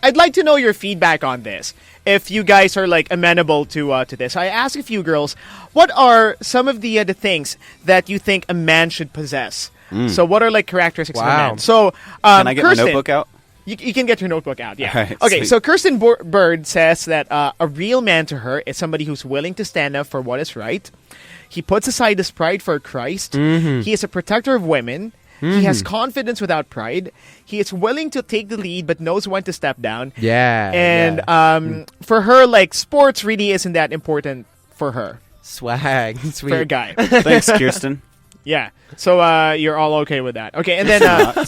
I'd like to know your feedback on this. If you guys are like amenable to this, I asked a few girls, what are some of the things that you think a man should possess? So what are like characteristics of a man? So can I get Kirsten, my notebook out? You can get your notebook out, yeah. Right, okay, sweet. so Kirsten Bird says that a real man to her is somebody who's willing to stand up for what is right. He puts aside his pride for Christ. Mm-hmm. He is a protector of women. He has confidence without pride. He is willing to take the lead but knows when to step down. Yeah. And for her, like, sports really isn't that important for her. Swag. Sweet. For a guy. Thanks, Kirsten. Yeah. So you're all okay with that. Okay, and then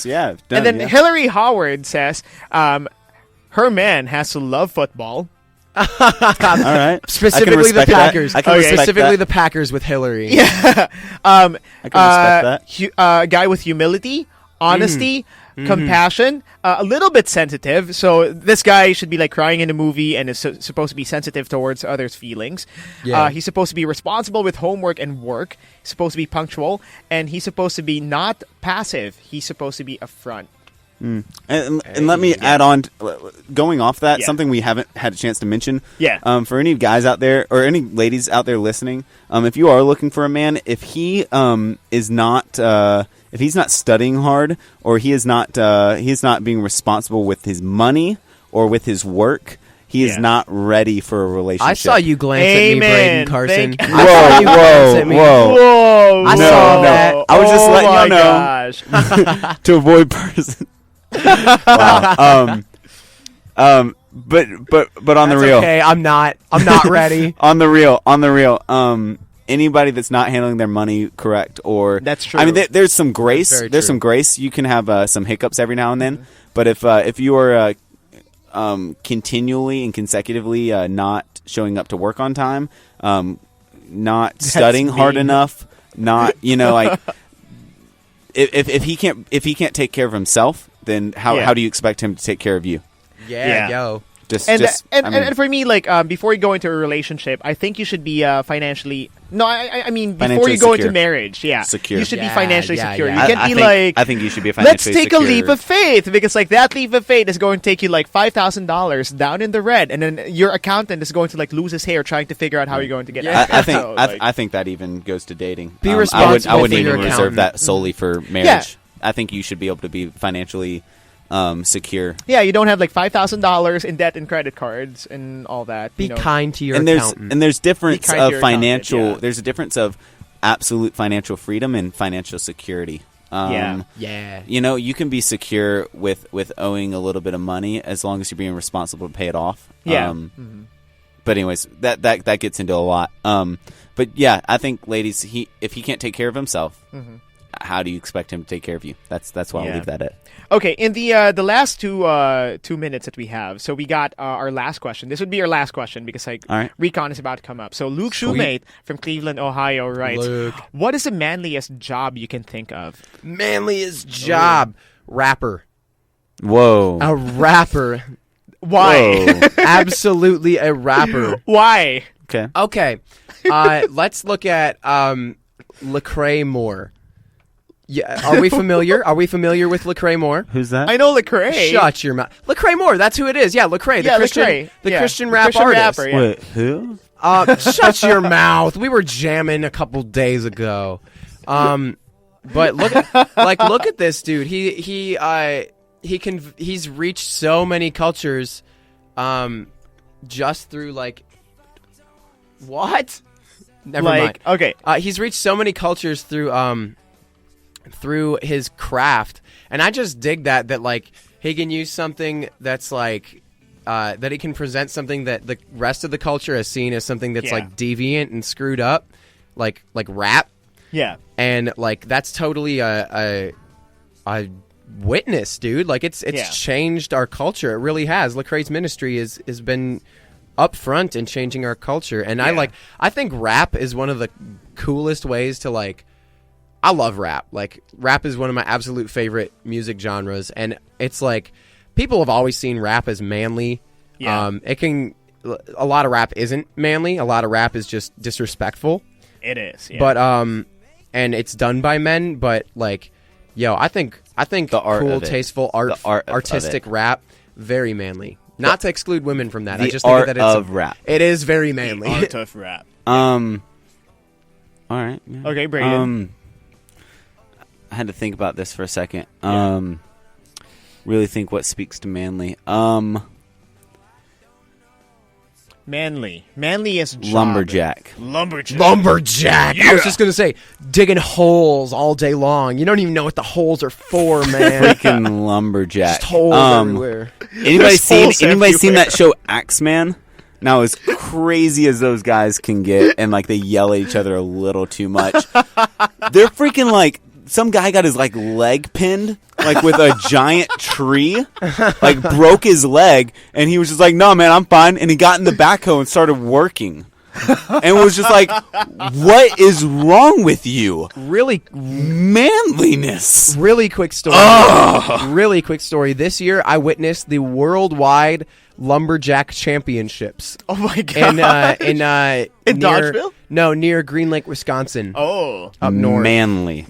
Yeah. and then Hillary Howard says her man has to love football. All right. Specifically the Packers. I can respect Specifically the that. Packers with Hillary. Yeah. I can respect that. A guy with humility, honesty, compassion, a little bit sensitive. So this guy should be like crying in a movie and is supposed to be sensitive towards others' feelings. Yeah. He's supposed to be responsible with homework and work. He's supposed to be punctual, and he's supposed to be not passive. He's supposed to be upfront. And let me add on, going off that, Yeah. something we haven't had a chance to mention. Yeah. For any guys out there, or any ladies out there listening, if you are looking for a man, if he is not, if he's not studying hard, or he is not being responsible with his money or with his work, he is not ready for a relationship. I saw you glance at me, Amen. Braden Carson. Thank- I saw you glance at me. Whoa! I saw whoa. that. I was just Oh letting my y'all know. gosh. To avoid person. Wow. But on the That's real, okay, I'm not ready. on the real, anybody that's not handling their money correct, or That's true. I mean, there's some grace. That's very There's true. some grace. You can have some hiccups every now and then, but if you are continually and consecutively not showing up to work on time, not studying hard mean. enough, not like if he can't take care of himself, then how do you expect him to take care of you? Yeah, Yeah. yo. And for me, like, before you go into a relationship, I think you should be financially. No, I mean before Financially you go secure. into marriage, yeah, Secure. you should be Yeah, financially yeah, secure. yeah. You can't be I think you should be let's financially take secure. a leap of faith, because like that leap of faith is going to take you like $5,000 down in the red, and then your accountant is going to like lose his hair trying to figure out how you're going to get Yeah. out. I think So, like, I think that even goes to dating. Be I responsible wouldn't for your even reserve accountant. that solely for marriage. I think you should be able to be financially secure. yeah, you don't have like $5,000 in debt and credit cards and all that. Be you know. kind to your And there's accountant. difference kind to of your financial. accountant, yeah. There's a difference of absolute financial freedom and financial security. Yeah. Yeah. You can be secure with owing a little bit of money as long as you're being responsible to pay it off. Yeah. But anyways, that gets into a lot. But yeah, I think ladies, if he can't take care of himself, how do you expect him to take care of you? That's why I'll Yeah. leave that at. Okay, in the last 2 minutes that we have, so we got our last question. This would be our last question because like All right. recon is about to come up. So Luke Shoemate from Cleveland, Ohio writes, Luke. "What is the manliest job you can think of?" Manliest job. Rapper. Whoa. A rapper. Why? Whoa. Absolutely a rapper. Why? Okay. Okay. Let's look at Lecrae Moore. Yeah, are we familiar? Are we familiar with Lecrae Moore? Who's that? I know Lecrae. Shut your mouth. Lecrae Moore, that's who it is. Yeah, Lecrae, the Christian, Lecrae. the Yeah, Christian the rap Christian artist. rapper, yeah. Wait, who? Shut your mouth. We were jamming a couple days ago. But look at this dude. He's reached so many cultures just through like what? Never mind. Okay. He's reached so many cultures through his craft, and I just dig that like he can use something that's like that he can present something that the rest of the culture has seen as something that's Yeah. like deviant and screwed up, like rap, Yeah. and like that's totally a witness, dude. Like it's changed our culture. It really has. Lecrae's ministry has been up front in changing our culture, and I think rap is one of the coolest ways to like. I love rap. Like rap is one of my absolute favorite music genres, and it's like people have always seen rap as manly. Yeah. A lot of rap isn't manly. A lot of rap is just disrespectful. It is. Yeah. But and it's done by men. But like, I think the art cool, of it. tasteful, artistic rap, very manly. Not to exclude women from that. The I just think that it's rap. It is very manly. The art of rap. All right. Yeah. Okay, Braden. I had to think about this for a second. Really think what speaks to manly. Manly is job. Lumberjack. Yeah. I was just gonna say, digging holes all day long. You don't even know what the holes are for, man. Freaking lumberjack. Just holes everywhere. Anybody seen that show Axeman? Now, as crazy as those guys can get, and like they yell at each other a little too much, they're freaking like. Some guy got his like leg pinned like with a giant tree, like broke his leg, and he was just like, "No, man, I'm fine." And he got in the backhoe and started working, and was just like, "What is wrong with you?" Really, manliness. Really quick story. Really quick story. This year, I witnessed the worldwide lumberjack championships. Oh my god! In Dodgeville? No, near Green Lake, Wisconsin. Oh, up north. Manly.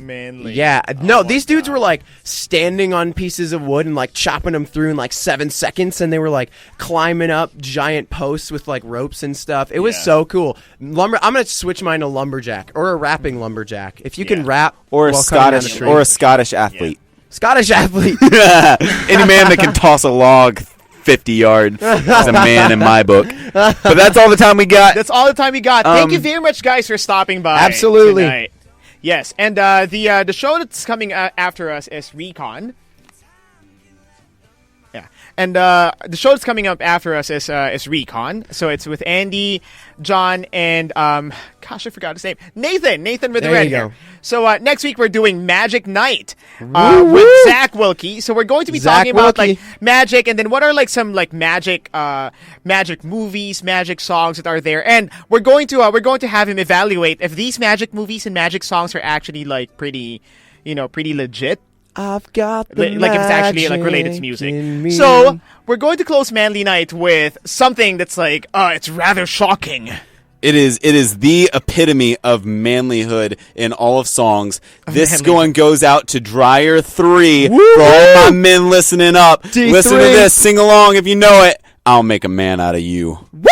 Yeah, no, these dudes were like standing on pieces of wood and like chopping them through in like 7 seconds, and they were like climbing up giant posts with like ropes and stuff. It was so cool. I'm gonna switch mine to lumberjack or a rapping lumberjack. If you can rap or a Scottish athlete. Scottish athlete. Any man that can toss a log 50 yards is a man in my book. But that's all the time we got. Thank you very much, guys, for stopping by. Absolutely. Tonight. Yes, and the show that's coming after us is Recon. Yeah, and the show that's coming up after us is Recon. So it's with Andy, John, and gosh, I forgot his name. Nathan with the red hair. So next week we're doing Magic Night with Zach Wilkie. So we're going to be talking about like magic, and then what are like some like magic movies, magic songs that are there, and we're going to have him evaluate if these magic movies and magic songs are actually like pretty legit. I've got the like if it's actually like related to music. So we're going to close Manly Night with something that's like it's rather shocking. It is the epitome of manlyhood in all of songs. This one goes out to Dryer 3 for all my men listening up. D3. Listen to this, sing along if you know it. I'll make a man out of you. Woo!